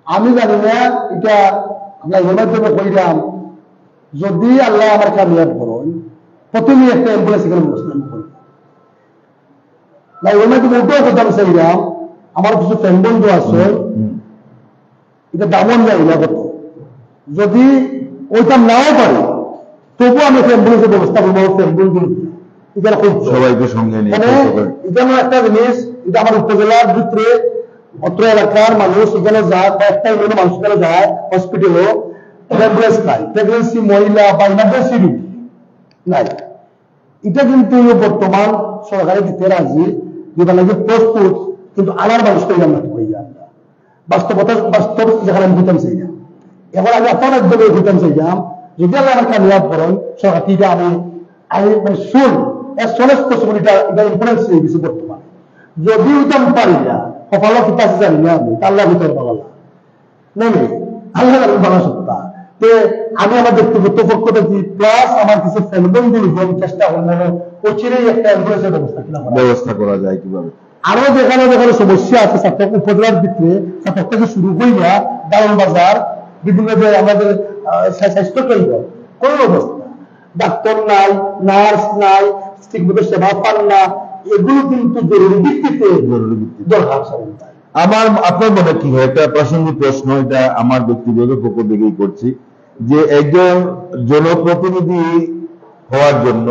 আমি জানি না এটা আমরা এগুলোর জন্য কইলাম। যদি আল্লাহ আমার কামিয়াব করেন, প্রথমে একটা অ্যাম্বুলেন্স এখানে মুসলিম করি না, ওই মাধ্যমে উঠেও করতাম চাইলাম। আমার কিছু ফ্রেন্ড বন্ধু আছে, এটা দামন যায় না কত, যদি ওইটা নাও পারে তবুও আমি অ্যাম্বুলেন্সের ব্যবস্থা করবো। সবাইকে সঙ্গে নিয়ে এখানে একটা জিনিস, এটা আমার উপজেলার ভিতরে অত্র এলাকার মানুষ এখানে যায়, বা একটা ইউনিয়নের মানুষ এখানে যায় হসপিটালে, অ্যাম্বুলেন্স নাই, প্রেগনেন্সি মহিলা বা ইমার্জেন্সি রুগী নাই। এটা কিন্তু বর্তমান সরকারের দিতে রাজি, যেটা নাকি প্রস্তুত, কিন্তু আনার মানুষকে আমরা হয়ে যায় না। বাস্তব যেখানে আমি হইতাম চাই না, এখন আমি আপনার একদম হইতাম চাইলাম, যদি আল্লাহ আমার কামিয়াব করেন সরকার, ঠিক আমি শুন এস পসিবিলিটা এটা ইম্পর্টেন্স হয়ে গেছে বর্তমানে। যদি ওইটা আমি পারি না, কপালও কি পাশে জানি না, আমি আল্লাহ ভিতরে পাওয়া নেই, আল্লাহ বাংলা সত্তা। আমি আমার ব্যক্তিগত পক্ষ থেকে প্লাস আমার কিছু ফ্রেন্ডগুলো চেষ্টা করবো প্রচুরই একটা অ্যাম্বুলেন্সের ব্যবস্থা করা যায় কিভাবে। আরো যেখানে যেখানে সমস্যা আছে ছাত্র উপজেলার ভিতরে, ছাত্র থেকে শুরু করিয়া দারুণ বাজার, বিভিন্ন যে আমাদের স্বাস্থ্য কেন্দ্র, কোন অবস্থা ডাক্তার নাই, নার্স নাই, ঠিকভাবে সেবা পান না, এগুলো কিন্তু জরুরি ভিত্তিতে দরকার। আপনার মনে কি হয়, একটা প্রাসঙ্গিক প্রশ্ন, এটা আমার ব্যক্তিগত পক্ষ থেকেই করছি, যে একজন জনপ্রতিনিধি হওয়ার জন্য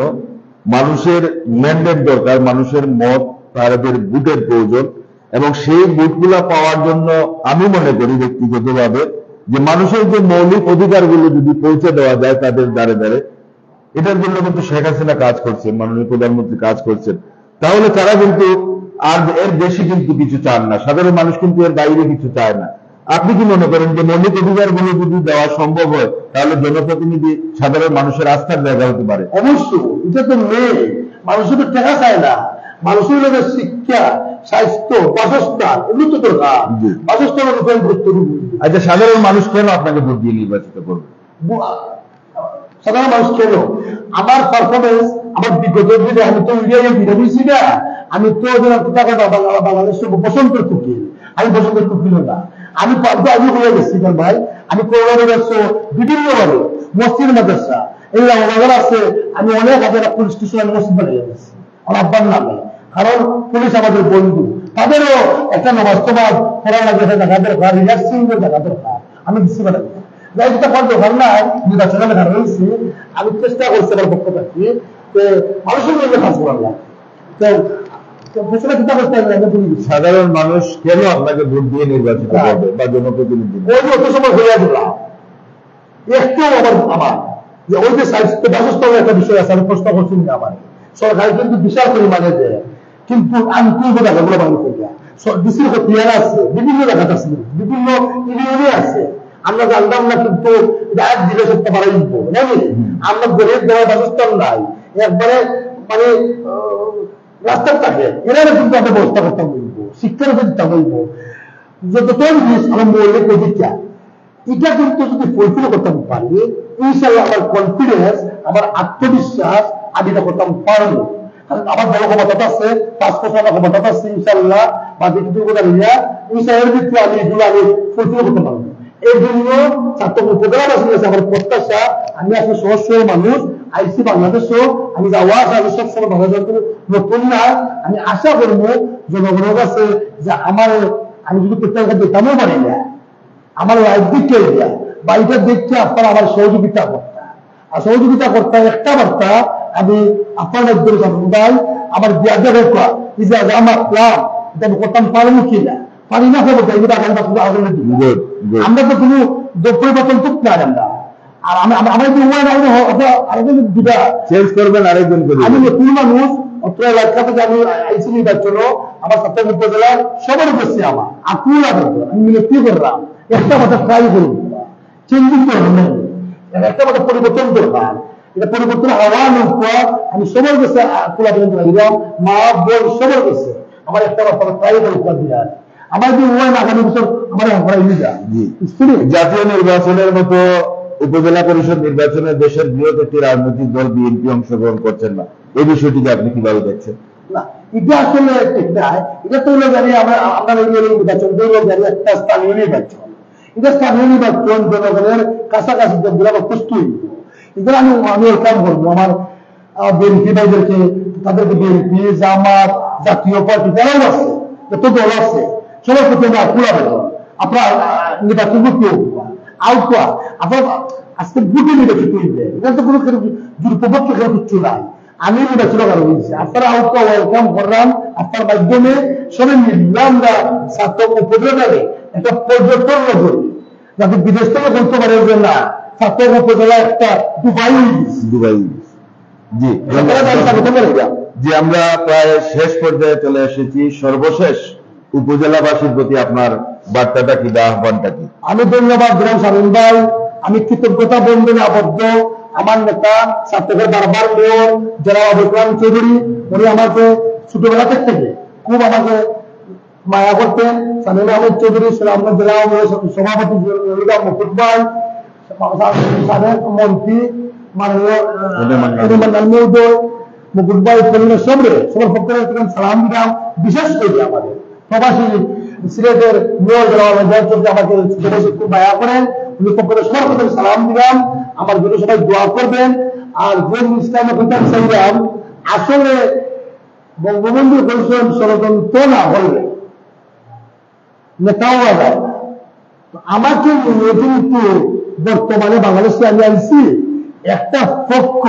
মানুষের ম্যান্ডেট দরকার, মানুষের মত, তাদের ভোটের প্রয়োজন, এবং সেই ভোটগুলা পাওয়ার জন্য আমি মনে করি ব্যক্তিগতভাবে যে মানুষের যে মৌলিক অধিকারগুলো যদি পৌঁছে দেওয়া যায় তাদের দ্বারে দ্বারে, এটার জন্য কিন্তু শেখ হাসিনা কাজ করছেন, মাননীয় প্রধানমন্ত্রী কাজ করছেন, তাহলে তারা কিন্তু আর এর বেশি কিন্তু কিছু চান না, সাধারণ মানুষ কিন্তু এর বাইরে কিছু চায় না। আপনি কি মনে করেন যে মৌলিক অধিকারগুলো যদি দেওয়া সম্ভব হয়, তাহলে জনপ্রতিনিধি সাধারণ মানুষের আস্থার জায়গা হতে পারে? অবশ্যই, এটা তো মেয়ে মানুষের তো টাকা চায় না, মানুষের লোকের শিক্ষা, স্বাস্থ্য, বাসস্থান, এগুলো তো দরকার। বাসস্থানের উপরে গুরুত্ব দিন। আচ্ছা, সাধারণ মানুষ কেন আপনাকে ভোট দিয়ে নির্বাচিত করবে? সাধারণ মানুষ কেন? আমার পারফরমেন্স, আমার বিগত দিনে আমি তো ইন্ডিয়ায় বিরোধী না, আমি তো বাংলাদেশের বসন্তের কুকিল, আমি বসন্তের কুকিল না, আমি আগে হয়ে গেছি ভাই। আমি বিভিন্ন ভাবে মসজিদ মাদ্রাসা এই আমাদের আছে, আমি অনেক হাজার পুলিশ স্টেশন মসজিদ বানিয়ে গেছি আমার আব্বার নামে, কারণ পুলিশ আমাদের বন্ধু, তাদেরও একটা বাস্তবাদ করা লাগে, দেখা দরকার, রিল্যাক্সিং দেখা দরকার। আমি দিচ্ছি না যাই যেটা করার দরকার নাই, নির্বাচনে দেখা রয়েছে, আমি চেষ্টা করছি আমার পক্ষ থাকি মানুষের মধ্যে কাজ করার লাগে। সাধারণ মানুষ কেন আপনাকে ভোট দিয়ে নির্বাচিত করবে বা জনপ্রতিনিধি? ওই যে অত সময় হইয়া দিলাম একটু আমার যে ওই যে স্বাস্থ্য বাসস্থানের একটা বিষয় আছে, আমি প্রশ্ন করছি না, আমার সরকার কিন্তু বিশাল পরিমাণে দেয়, কিন্তু আমি কোন জায়গাগুলো বাংলা করিয়া ডিসির হতিয়ার আছে, বিভিন্ন জায়গাতে আছে, বিভিন্ন ইউনিয়নে আছে, আমরা জানতাম না, কিন্তু এক দিলে সত্য বাড়াই দিব নাকি? আমরা গরিব দেওয়ার বাসস্থান নাই, একবারে মানে রাস্তার থাকে, এরা কিন্তু আমরা ব্যবস্থা করতে বলবো, শিক্ষার উপর দিতে বলবো, যত জিনিস আমার মৌলিক অধিকার, এটা কিন্তু যদি ফুলফিল করতে পারি, ইনশাল্লাহ আমার কনফিডেন্স, আমার আত্মবিশ্বাস, আমি এটা করতে পারবো। কারণ আমার বড় ক্ষমতা আছে, 5 বছর ক্ষমতা আছে ইনশাল্লাহ, বা যেটুকু ইনশাল্লাহের ভিত্তিতে আমি এগুলো আমি ফুলফিল করতে পারবো। এই জন্য ছাত্র উপজেলা আমার প্রত্যাশা, আমি আসলে সহজ মানুষ, আইসি বাংলাদেশও আমি যাওয়া আসা, আমি সবসময় বাংলাদেশ নতুন না, আমি আশা করবো জনগণের কাছে যে আমার, আমি যদি প্রত্যাশা দেখতামও পারি না, আমার লাইফ দিককে বা এটা দেখতে আপনারা আমার সহযোগিতা করতে, আর সহযোগিতা করতে একটা বার্তা আমি আপনার একজন ভাই আমার বিয়াদের আমার ক্লাব এটা করতাম পারবো কিনা, পারি না হবো, আমরা তো কোনো পরিবর্তন তো না, আর আমার যে আরেকজন দিবা চেঞ্জ করবেন, আরেকজন করে আমি নতুন মানুষ, অত্র এলাকা থেকে আমি আইসি নির্বাচন আমার সপ্তাহ উপজেলার সবার করছি আমার আকুল আবেদন আমি বিরক্তি করলাম, একটা কথা ট্রাই করব, চেঞ্জিং করলাম না, একটা কথা পরিবর্তন করলাম, এটা পরিবর্তন হওয়ার পর আমি সবার কাছে আকুল আবেদন করাইলাম, মা বোন সবার কাছে আমার একটা কথা ট্রাই করে দিয়া আমার যে ওয়ান আগামী বছর আমার জাতীয় নির্বাচনের মতো উপজেলা পরিষদ নির্বাচনে দেশের বৃহৎ একটি রাজনৈতিক দল বিএনপি অংশগ্রহণ করছেন না, এই বিষয়টিকে আপনি কিভাবে দেখছেন? না, এটা আসলে ঠিক নাই। এটা তো হলো জানি আমরা নির্বাচন একটা স্থানীয় নির্বাচন, এটা স্থানীয় নির্বাচন জনগণের কাছাকাছি যেগুলো প্রস্তুত, এটা আমি ওয়েলকাম করবো আমার বিএনপি ভাইদেরকে, তাদেরকে বিএনপি জামাত জাতীয় পার্টি যারাও আছে, যত দল আছে সবার প্রতি আমরা আকুল আবেদন, আপনার নির্বাচন করতে আউট আপনার আজকে বুটে নির্বাচিত হইবে, এটা তো কোনো দুর্পক্ষ কেউ কিচ্ছু নাই, আমি নির্বাচন করা হয়েছে, আপনারা আউট ওয়েলকাম করলাম, আপনার মাধ্যমে সবাই মিললাম আমরা ছাত্র উপজেলায় একটা পর্যটন করি, যাতে বিদেশ থেকে বলতে পারে যে না ছাত্র উপজেলা একটা দুবাই দুবাই। জি জি, আমরা প্রায় শেষ পর্যায়ে চলে এসেছি। সর্বশেষ উপজেলাবাসীর প্রতি আপনার বার্তাটা কি বা আহ্বানটা কি? আমি ধন্যবাদ দিলাম শামীম ভাই, আমি কৃতজ্ঞতা বন্ধনে আবদ্ধ আমার নেতা ছাত্রদের বারবার মেয়র যারা অবিক্রম চৌধুরী, উনি আমাকে ছোটবেলা থেকে খুব আমাকে মায়া করতেন, শামীম আহমেদ চৌধুরী আমরা জেলা সভাপতি মুকুট ভাই, সাবেক মন্ত্রী মাননীয় মুকুট ভাই সবার পক্ষে সালাম দিলাম, বিশেষ করে আমাদের প্রবাসী সিলেটের মেয়র আমাকে খুব মায়া করেন, উনি পক্ষে সবার পক্ষে সালাম দিলাম, আমার জন্য সবাই দোয়া করবেন। আর যে ইসলামে পিতার চাইলাম আসলে বঙ্গবন্ধু বলছেন ষড়যন্ত্র না হলে নেতাও যায়, আমাকে নিয়ে কিন্তু বর্তমানে বাংলাদেশে আমি আনছি একটা পক্ষ,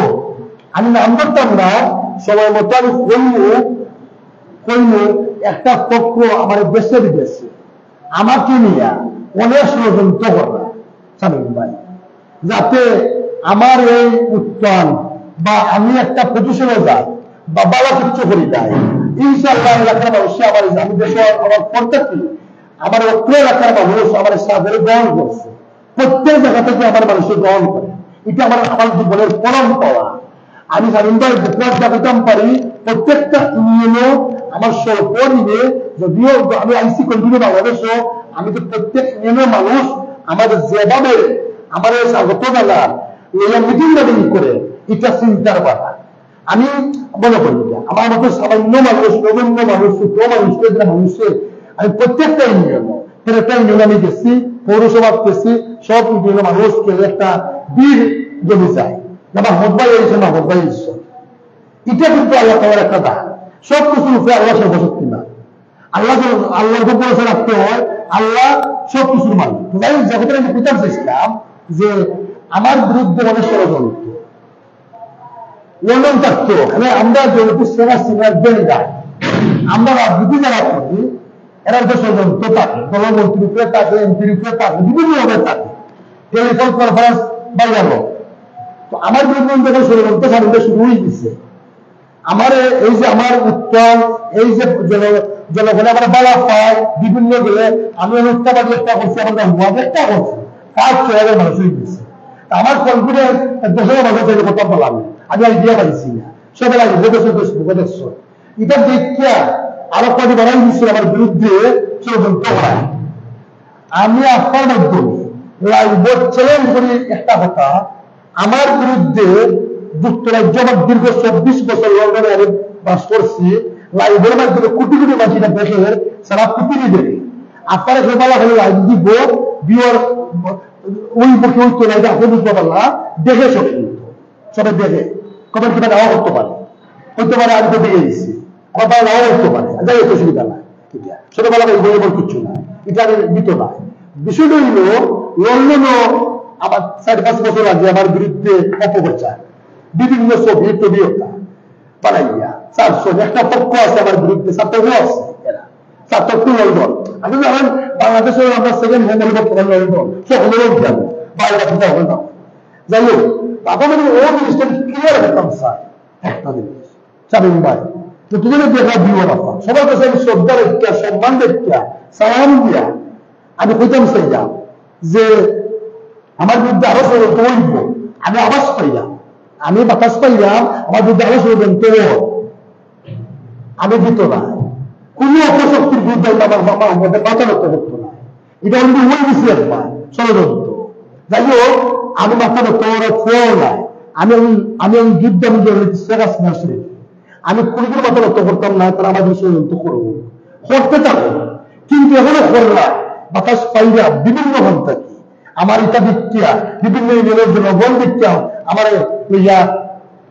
আমি নাম করতাম না সময় মতো আমি কইল একটা পক্ষ আমার দেশে বিদেশে আমাকে নিয়ে অনেক ষড়যন্ত্র করবে শামীম ভাই, যাতে আমার এই উত্থান বা আমি একটা পজিশনে যাই বা বাবা কিচ্ছু করি যাই, ইনশাআল্লাহ এলাকার মানুষে আমার আমি দেশে আমার করতেছি, আমার অত্র এলাকার মানুষ আমার সাথে গ্রহণ করছে, প্রত্যেক জায়গা থেকে আমার মানুষের গ্রহণ করে, এটা আমার জীবনের পরম পাওয়া। আমি শামীম ভাই দেখাতাম পারি প্রত্যেকটা ইউনিয়নে আমার সরকারিয়ে, যদিও আমি আইসি কন্টিনিউ বাংলাদেশও, আমি তো প্রত্যেক ইউনিয়নের মানুষ আমাদের যেভাবে আমাদের স্বাগত জানার মিটিং মিটিং করে এটা চিন্তার কথা আমি মনে করি। আমার মতো সামান্য মানুষ নগণ্য মানুষ ছোট মানুষ মানুষের আমি প্রত্যেকটা ইউনিয়নে একটা ইউনিয়ন আমি গেছি, পৌরসভা গেছি, সব ইউনিয়নের মানুষকে একটা বীর জমি চাই, মাহমুদ ভাই এসে মাহমুদ ভাই এসে, এটা কিন্তু আল্লাহ তাআলার একটা দান, সব কিছুর উপরে আল্লাহ সর্বশক্তি না, আল্লাহর উপরে রাখতে হয়, আল্লাহ সব কিছুর মালিক। তাই জগতের আমি পিতার চেয়েছিলাম যে আমার বিরুদ্ধে অনেক ষড়যন্ত্র লন্ডন থাকতো, আমরা যেহেতু সেরা সিনিয়র দেন আমরা রাজনীতি যারা করি এরা যে ষড়যন্ত্র থাকে, দলমন্ত্রীর উপরে থাকে, এমপির উপরে থাকে, বিভিন্ন ভাবে থাকে, টেলিফোন কনফারেন্স বাড়ানো, তো আমার বিরুদ্ধে যখন ষড়যন্ত্র সারিতে শুরু হয়ে গেছে, আমার এই যে আমার উত্তর এই যে জনগণে আমার বলা পায় বিভিন্ন গেলে আমি মিথ্যাবাদ চেষ্টা করছি, আমার হুয়া চেষ্টা করছি, কাজ চলে মানুষ হয়ে গেছে, আমার কনফিডেন্স দেশের মানুষের কথা বললাম আমি আর দিয়ে পাইছি না, সবাই দেখছো এটা দেখিয়া আরো কটি বাড়াই দিচ্ছিল আমার বিরুদ্ধে ষড়যন্ত্র করায়। আমি আপনার মাধ্যমে লাইভে চ্যালেঞ্জ করি একটা কথা, আমার বিরুদ্ধে যুক্তরাজ্য আমার দীর্ঘ 24 বছর লন্ডনে আমি বাস করছি, লাইভের মাধ্যমে কোটি কোটি মানুষের দেশের সারা পৃথিবী দেখে আপনারা সবাই হলে লাইভ দিব বিওর ওই পক্ষে ওই তোলা আপনি বুঝতে পারলাম দেখে সবাই কিন্তু সবাই দেখে কমেন্ট কিনা দেওয়া করতে পারে, হইতে পারে আমি তো দেখে দিচ্ছি কথা নাও করতে পারে, যাই একটু সুবিধা নাই, ছোটবেলা বই কিচ্ছু নাই, এটা আমি দিত না। বিষয়টা হইল লন্ডনও আমার 4-5 বছর আগে আমার বিরুদ্ধে অপপ্রচার বিভিন্ন ছবি টবি ওটা বানাইয়া 400 একটা পক্ষ আছে আমার বিরুদ্ধে, ছাত্রও আছে এরা ছাত্র লন্ডন, আপনি জানেন বাংলাদেশের আমরা সেকেন্ড হোম বর্তমান লন্ডন সকলেও জানো বাইরে হবে না, যাই হোক আপনাদের ও জিনিসটা ক্লিয়ার করতাম স্যার একটা জিনিস শামীম ভাই তো দুজনে দেখা দিও না সবার কাছে আমি শ্রদ্ধা রেখা সম্মান রেখা সালাম দিয়া আমি কইতাম সেইটা যে আমার বিরুদ্ধে আরো ষড়যন্ত্র হইব আমি আবাস পাইলাম আমি বাতাস পাইলাম আমার বিরুদ্ধে আরো ষড়যন্ত্র আমি দিত না কোন অপশক্তির বিরুদ্ধে আমার আমাদের বাঁচানোর করতো না এটা আমি ওই বিষয় একবার ষড়যন্ত্র যাই হোক আমি মাথা রক্ত ফোয়াও নাই আমি যুদ্ধ আমি আমি কোনদিন মাথা রক্ত করতাম না তারা আমাদের ষড়যন্ত্র করবো করতে থাকো কিন্তু এখনো করলা বাতাস পাইলা বিভিন্ন ঘন থাকি আমার এটা দিকটা বিভিন্ন ইউনিয়নের জনগণ দিকটা আমার ইয়া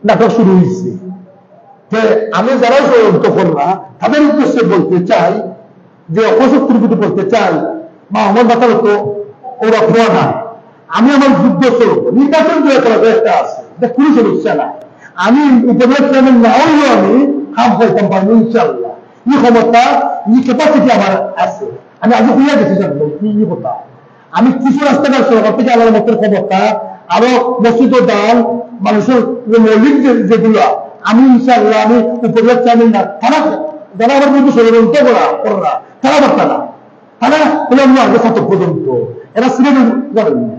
নাটক শুরু হয়েছে আমি যারা ষড়যন্ত্র করলা তাদের উদ্দেশ্যে বলতে চাই যে অপশক্তির কিছু বলতে চাই বা আমার মাথা রক্ত ওরা ফোয়া না আমি আমার যুদ্ধ স্বরূপ নির্বাচন করে করা একটা আছে এটা কোনো সমস্যা না আমি উপজেলা চেয়ারম্যান না হলেও আমি কাম করতাম পারবো ইনশাল্লাহ এই ক্ষমতা এই ক্যাপাসিটি আমার আছে আমি আগে বুঝে গেছি জানবো কি কথা আমি কিছু রাস্তাঘাট সরকার থেকে আলাদা মতের ক্ষমতা আরো মসজিদ দান মানুষের মৌলিক যেগুলো আমি ইনশাল্লাহ আমি উপজেলা চেয়ারম্যান না তারা যারা আমার কিন্তু ষড়যন্ত্র করা তারা বার্তা না তারা হলে আমি আগে ছাত্র পর্যন্ত এরা সিনেমা করেন না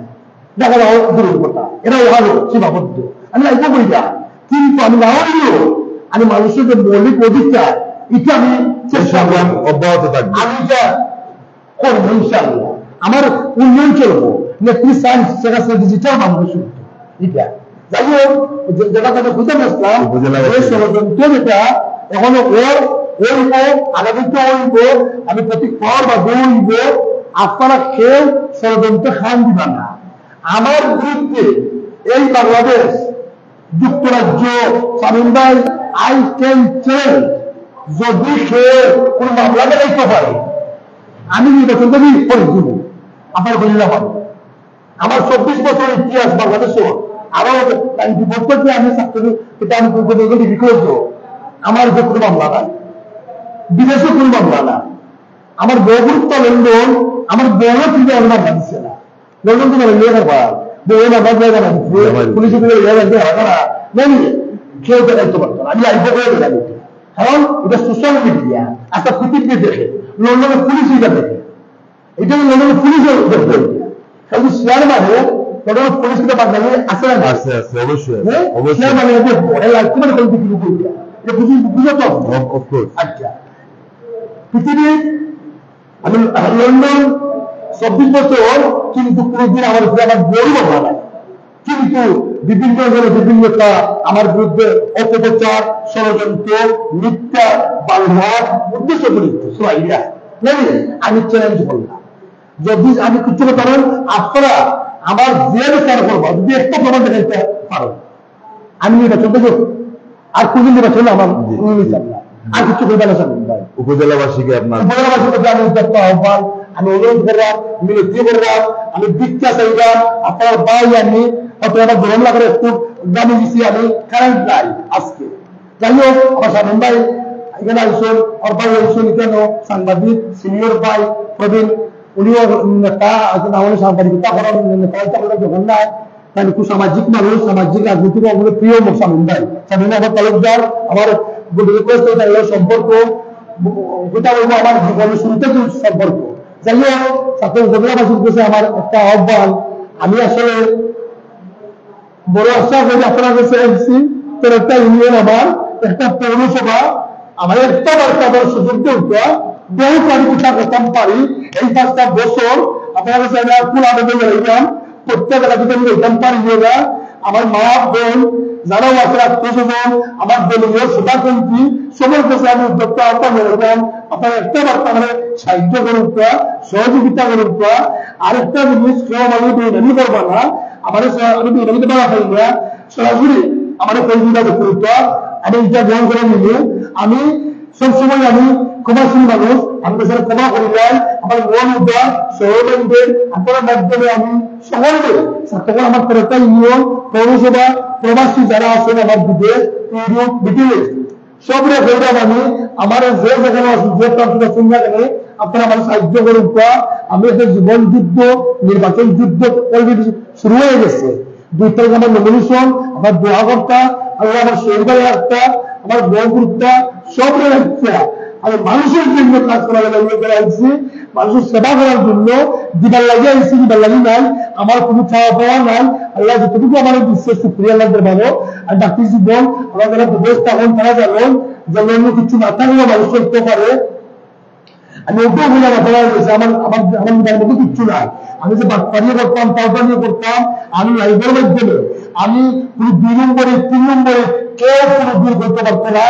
দেখা যাও দূরের কথা এরা ভালো সীমাবদ্ধ আমি লাইফ করি না কিন্তু আমি না হলেও আমি মানুষের যে মৌলিক অধিকার এটা আমি চেষ্টা করি অব্যাহত থাকবে আমি যা করবো ইনশাআল্লাহ আমার উন্নয়ন চলবো নেত্রী সায়েন্স সেটা ডিজিটাল মানুষ শুনতো এটা যাই হোক যেটা কথা বুঝে আসলাম এই ষড়যন্ত্র যেটা এখনো ওর ওইব আগামীতে ওইব আমি প্রতি পর বা দৌড়ব আপনারা কেউ ষড়যন্ত্র খান দিবা না আমার বিরুদ্ধে এই বাংলাদেশ যুক্তরাজ্য শামীম ভাই আই ক্যান চ্যালেঞ্জ যদি সে কোন মামলা দাঁড়াইতে পারে আমি নির্বাচন করি করে দিব আপনার বলিলা পাবো আমার 24 বছরের ইতিহাস বাংলাদেশের আরো 90 বছর যে আমি ছাত্রী এটা আমি বিকল্প আমার যে কোনো মামলা নাই বিদেশে কোনো মামলা না আমার বহুগুরুত্ব লন্ডন আমার বড় থেকে আমার মামলা দিচ্ছে না লন্ডন তো নিয়ে থাকবা বউ মামলা জায়গা না পুলিশের নেই কেউ দায়িত্ব পারতো না আমি আইব করে দিলাম কারণ এটা সোশ্যাল মিডিয়া একটা পৃথিবী দেখে লন্ডনের পুলিশ এটা দেখে এটা লন্ডনের পুলিশের দেখবে কিন্তু শেয়ার মানে লন্ডনের পুলিশ কিন্তু বাংলাদেশে আছে না আছে অবশ্যই শেয়ার মানে পরে লাগছে মানে কোনো কিছু বুঝে এটা বুঝে তো অফকোর্স আচ্ছা পৃথিবীর আমি লন্ডন 24 বছর কিন্তু কোনদিন আমার উপরে আমার বড় মামলা নাই কিন্তু বিভিন্ন জনে বিভিন্নতা আমার বিরুদ্ধে অপপ্রচার ষড়যন্ত্র মিথ্যা বাংলার উদ্দেশ্য পরিচিত সোয়াইরা আমি চ্যালেঞ্জ করলাম যদি আমি কিছু পারেন আপনারা আমার যে বিচার করবো যদি একটা প্রমাণ দেখাইতে পারেন আমি নির্বাচন দেব আর কোনদিন নির্বাচন আমার নিচাম না আর কিছু করবে না ভাই উপজেলাবাসীকে আপনার উপজেলাবাসীকে আমি উদ্যোক্ত আহ্বান আমি অনুরোধ করলাম মিনতি করলাম আমি দীক্ষা চাইলাম আপনার ভাই আমি অথবা গরম লাগার একটু গ্রামে গেছি আমি কারেন্ট নাই আজকে যাই হোক আমার শামীম ভাই এখানে আইসুন ওর ভাই আইসুন কেন সাংবাদিক সিনিয়র ভাই প্রবীণ উনিও নেতা আমাদের সাংবাদিকতা করার নেতা যখন নাই তাহলে খুব সামাজিক মানুষ সামাজিক রাজনীতিক আমাদের প্রিয় শামীম ভাই শামীম আমার তালুকদার আমার সম্পর্ক এটা বলবো আমার জীবনের শুরুতে সম্পর্ক যাই হোক ছাত্র উপজেলাবাসীর কাছে আমার একটা আহ্বান আমি আসলে বড় আশা করি আপনার কাছে এসেছি তোর একটা ইউনিয়ন আমার একটা পৌরসভা আমার একটা বার্তা আমার সুযোগ দেওয়া বহু আমি চিন্তা করতাম পারি এই 5টা বছর আপনার কাছে আমি ফুল আবেদন জানাইলাম প্রত্যেক এলাকাতে আমি দেখতাম পারি না আমার মা বোন যারাও আছে আত্মীয়স্বজন আমার দলীয় সভাপতি সবার কাছে আমি উদ্যোক্তা আহ্বান জানাইলাম আপনার একটা বার্তা মানে সাহায্য করুন সহযোগিতা করুন আরেকটা জিনিস কেউ আমি বেইমানি করবা না আমার আমি বেইমানিতে পারা পাই না সরাসরি আমার পরিচিতা করত আমি এটা গ্রহণ করে নিলে আমি সবসময় আমি ক্ষমাশীল মানুষ আমি তাদের ক্ষমা করি নাই আমার মন উদ্যোগ সহযোগীদের আপনার মাধ্যমে আমি সকলকে তখন আমার প্রত্যেকটা ইউনিয়ন পৌরসভা প্রবাসী যারা আছেন আমার বিদেশ ইউরোপ ব্রিটেনে সবরে বললাম আমি আমার যে যেখানে যে প্রান্ত শুননা কেন আপনারা আমার সাহায্য করুন আমি একটা জীবন যুদ্ধ নির্বাচন যুদ্ধ অলরেডি শুরু হয়ে গেছে 2 তারিখ আমার নমিনেশন, আমার দোয়া কর্তা, আল্লাহ আমার শরীর রাখতা, আমার বউগুরুত্বা সব রাখতা, আমি মানুষের জন্য কাজ করার করে আইছি, মানুষের সেবা করার জন্য দিবার লাগিয়ে আইছি, দিবার লাগি নাই, আমার কোনো চাওয়া পাওয়া নাই। আল্লাহ যতটুকু আমার বিশ্বাস সুপ্রিয়া লাগতে পারো। আর ডাক্তার জীবন আমার যারা ব্যবস্থা হন তারা জানেন যে অন্য কিছু না থাকলেও মানুষ করতে পারে। আমি ওটাও বলে মাথা গেছি, আমার আমার আমার মতো কিচ্ছু নাই। আমি যে বাটপানিয়ে করতাম, পাউপানিয়ে করতাম, আমি লাইভের মাধ্যমে আমি কোনো 2 নম্বরে 3 নম্বরে কেউ কোনো দূর করতে পারতো না।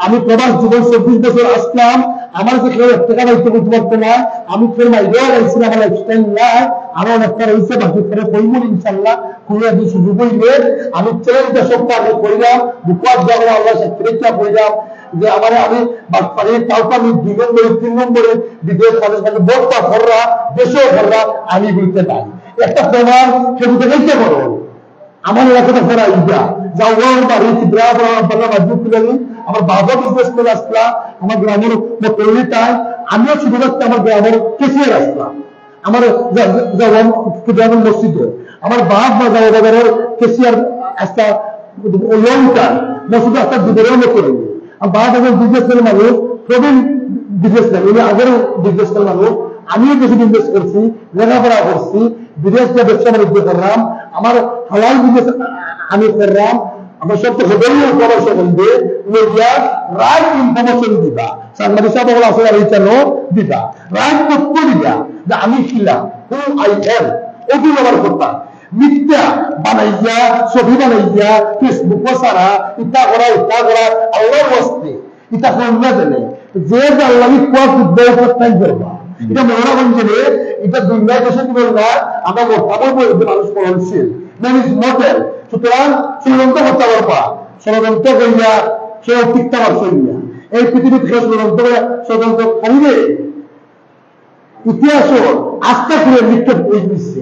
আমি প্রবাস জীবন 24 বছর আসলাম, আমার যে কেউ 1 টাকা দায়িত্ব করতে পারতো না। আমি ফের মাইরেও গাইছি, আমার লাইফস্টাইল নাই, আরো অনেকটা রয়েছে, বাকি ফেরে কইব ইনশাল্লাহ। কোনো একদিন সুযোগ হইলে আমি চ্যালেঞ্জটা সপ্তাহ আগে করিলাম, বুকার যাবো আল্লাহ সাক্ষীটা করিলাম যে আমার আমি বাটপানি পাউপানি 2 নম্বরে 3 নম্বরে বিদেশ কলেজ বক্তা ফররা দেশেও ফররা আমি বলতে পারি। একটা প্রমাণ সেটু দেখতে করো আমার এলাকাটা ফেরা ইয়া যাও বাড়ি আমার বাবা বিজনেস করে আসলাম, আমার গ্রামের পল্লীটায় আমিও ছোট থাকতে আমার গ্রামের কেসিয়ার আসলাম, আমার গ্রামের মসজিদে আমার বাপ বা যাওয়া বাজারের কেসিয়ার আসতা লংটা মসজিদে আসতা দুধেরও লোক করে আর বাপ একজন বিজনেসম্যান মানুষ, প্রবীণ বিজনেসম্যান, উনি আগের বিজনেসম্যান মানুষ। আমিও কিছু বিজনেস করছি, লেখাপড়া করছি, বিদেশ ব্যবসা বাণিজ্য করলাম, আমার হালাল বিজনেস আমি করলাম। আমার সব তো হোটেল পরামর্শ করবে রাইট ইনফরমেশন দিবা, সাংবাদিক সাহেব আসলে আলোচনা দিবা, রাইট তথ্য দিবা যে আমি ছিলাম হু আই এম, ওটি ব্যবহার করতাম। মিথ্যা বানাইয়া ছবি বানাইয়া ফেসবুক সারা ইটা করা আল্লাহর ওয়াস্তে ইটা করবে দেনে যে আল্লাহই কোয়াস উদ্যোগ করবা। এটা মনে গঞ্জে এটা দুনিয়ায় দেশে কি বলবা আমরা মোটামুটি বলতে মানুষ পড়াচ্ছিল ম্যানেজ মডেল। সুতরাং ষড়যন্ত্র করতে পারবা, ষড়যন্ত্র করিয়া সে টিকতে পারছে না। এই পৃথিবী থেকে ষড়যন্ত্র ষড়যন্ত্র খাইবে ইতিহাস আস্থা করে নিক্ষেপ করে দিচ্ছে।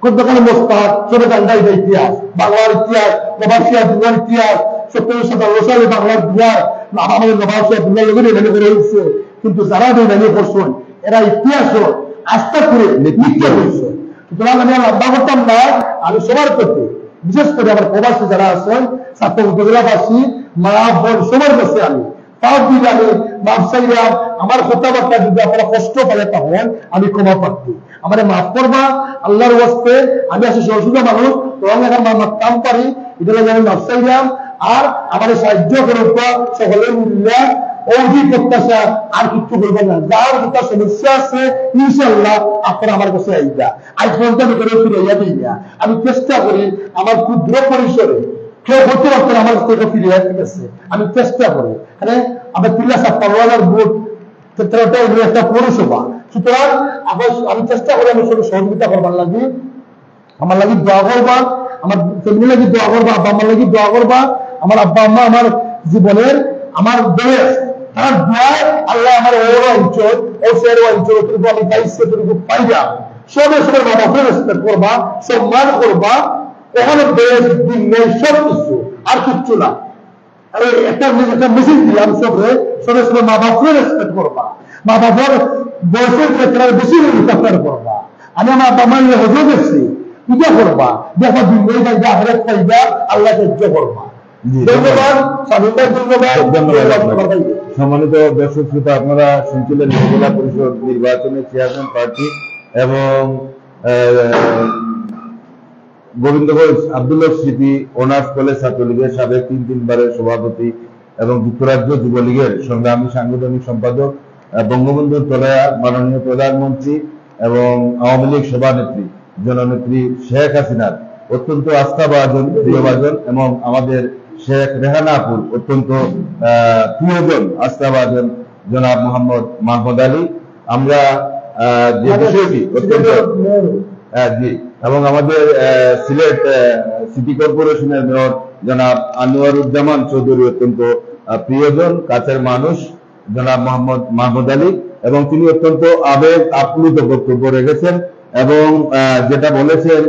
কোনখানে মোস্তাক ছোট গান্ডাই ইতিহাস, বাংলার ইতিহাস, নবাবশিয়া দুনিয়ার ইতিহাস, 1717 সালে বাংলার বিহার আমাদের নবাবশিয়া দুনিয়ার লোকের মেনে করে হচ্ছে। কিন্তু যারা মেনে করছেন এরা ইতিহাস আস্থা করে নিক্ষেপ হয়েছে। সুতরাং আমি লম্বা করতাম না, আমি সবার প্রতি বিশেষ করে আমার প্রবাসী যারা আছেন ছাত্র উপজেলাবাসী মা বোন সবার কাছে আমি তাও দিলে আমি মাফ চাইলাম। আমার কথাবার্তা যদি আপনারা কষ্ট পালে তখন আমি ক্ষমা প্রার্থী, আমার মাফ করবা আল্লাহর ওয়াস্তে। আমি আসলে সহযোগিতা মানুষ তখন এখন কাম পারি, এটা আমি মাফ চাইলাম। আর আমার সাহায্য করবা সকলে মিলিয়া ওই প্রত্যাশা আর কিছু বলবেন না। যার যেটা সমস্যা আছে ইনশাল্লাহ আপনারা আমার কাছে আইবা, আজ পর্যন্ত আমি করে ফিরাইয়া দিই না। আমি চেষ্টা করি আমার ক্ষুদ্র পরিসরে কেউ করতে পারতেন আমার কাছ থেকে ফিরিয়ে গেছে, আমি চেষ্টা করি। মানে আমার পিল্লা সাপ্তাহের বুট একটা পৌরসভা। সুতরাং আমি চেষ্টা করি আমি সব সহযোগিতা করবার লাগি, আমার লাগি দোয়া করবা, আমার ফ্যামিলি লাগি দোয়া করবা, আব্বা আমার লাগি দোয়া করবা। আমার আব্বা আম্মা আমার জীবনের আমার দেশ তার দোয়ায় আল্লাহ আমার ওর অঞ্চল ও সের অঞ্চল অতটুকু আমি পাইছি অতটুকু পাইবা। সবে সবার মা বাপের রেসপেক্ট করবা, সম্মান করবা, ওখানে দেশ দিন নেই সব কিছু আর কিচ্ছু না। একটা মেসেজ দিলাম সবে সবে সবে মা বাপের রেসপেক্ট করবা, মা বাবার বয়সের ক্ষেত্রে বেশি রেসপেক্ট করবা। আমি আমার আব্বা মার হজে গেছি পূজা করবা, দেখো দিন নেই পাইবা আখেরাত পাইবা, আল্লাহকে ইজ্জত করবা। ধন্যবাদ, ধন্যবাদ। সম্মানিত দর্শক শ্রোতা, আপনারা শুনছিলেন উপজেলা পরিষদ নির্বাচনে চেয়ারম্যান প্রার্থী এবং গোবিন্দগঞ্জ আব্দুল্লাহ স্মৃতি অনার্স কলেজ ছাত্রলীগের সাবেক 3 বারের সভাপতি এবং যুক্তরাজ্য যুবলীগের সংগ্রামী সাংগঠনিক সম্পাদক, বঙ্গবন্ধুর তনয়া মাননীয় প্রধানমন্ত্রী এবং আওয়ামী লীগ সভানেত্রী জননেত্রী শেখ হাসিনার অত্যন্ত আস্থাভাজন, প্রিয়ভাজন এবং আমাদের শেখ রেহানা আপুর অত্যন্ত প্রিয়জন, আস্থাভাজন জনাব মোহাম্মদ মাহমুদ আলী। আমরা যে বিষয়টি অত্যন্ত জি এবং আমাদের সিলেট সিটি কর্পোরেশনের মেয়র জনাব আনোয়ারুজ্জামান চৌধুরী অত্যন্ত প্রিয়জন, কাছের মানুষ জনাব মোহাম্মদ মাহমুদ আলী, এবং তিনি অত্যন্ত আবেগ আপ্লুত বক্তব্য রেখেছেন এবং যেটা বলেছেন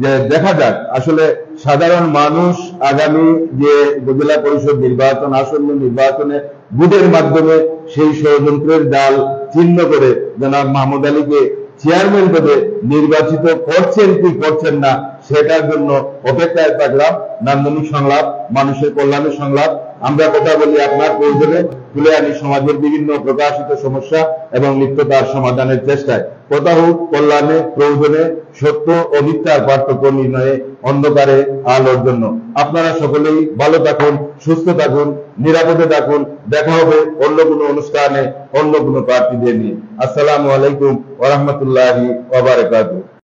যে দেখা যাক আসলে সাধারণ মানুষ আগামী যে উপজেলা পরিষদ নির্বাচন, আসন্ন নির্বাচনে ভোটের মাধ্যমে সেই ষড়যন্ত্রের জাল ছিন্ন করে জনাব মাহমুদ আলীকে চেয়ারম্যান পদে নির্বাচিত করছেন কি করছেন না সেটার জন্য অপেক্ষায় থাকলাম। নান্দনিক সংলাপ, মানুষের কল্যাণের সংলাপ। আমরা কথা বলি আপনার প্রয়োজনে, তুলে আনি সমাজের বিভিন্ন প্রকাশিত সমস্যা এবং নিত্য তার সমাধানের চেষ্টায়। কথা হোক কল্যাণে, প্রয়োজনে, সত্য ও মিথ্যার পার্থক্য নির্ণয়ে, অন্ধকারে আলোর জন্য। আপনারা সকলেই ভালো থাকুন, সুস্থ থাকুন, নিরাপদে থাকুন। দেখা হবে অন্য কোনো অনুষ্ঠানে, অন্য কোনো প্রার্থীদের নিয়ে। আসসালামু আলাইকুম ওয়া রাহমাতুল্লাহি ওয়া বারাকাতুহু।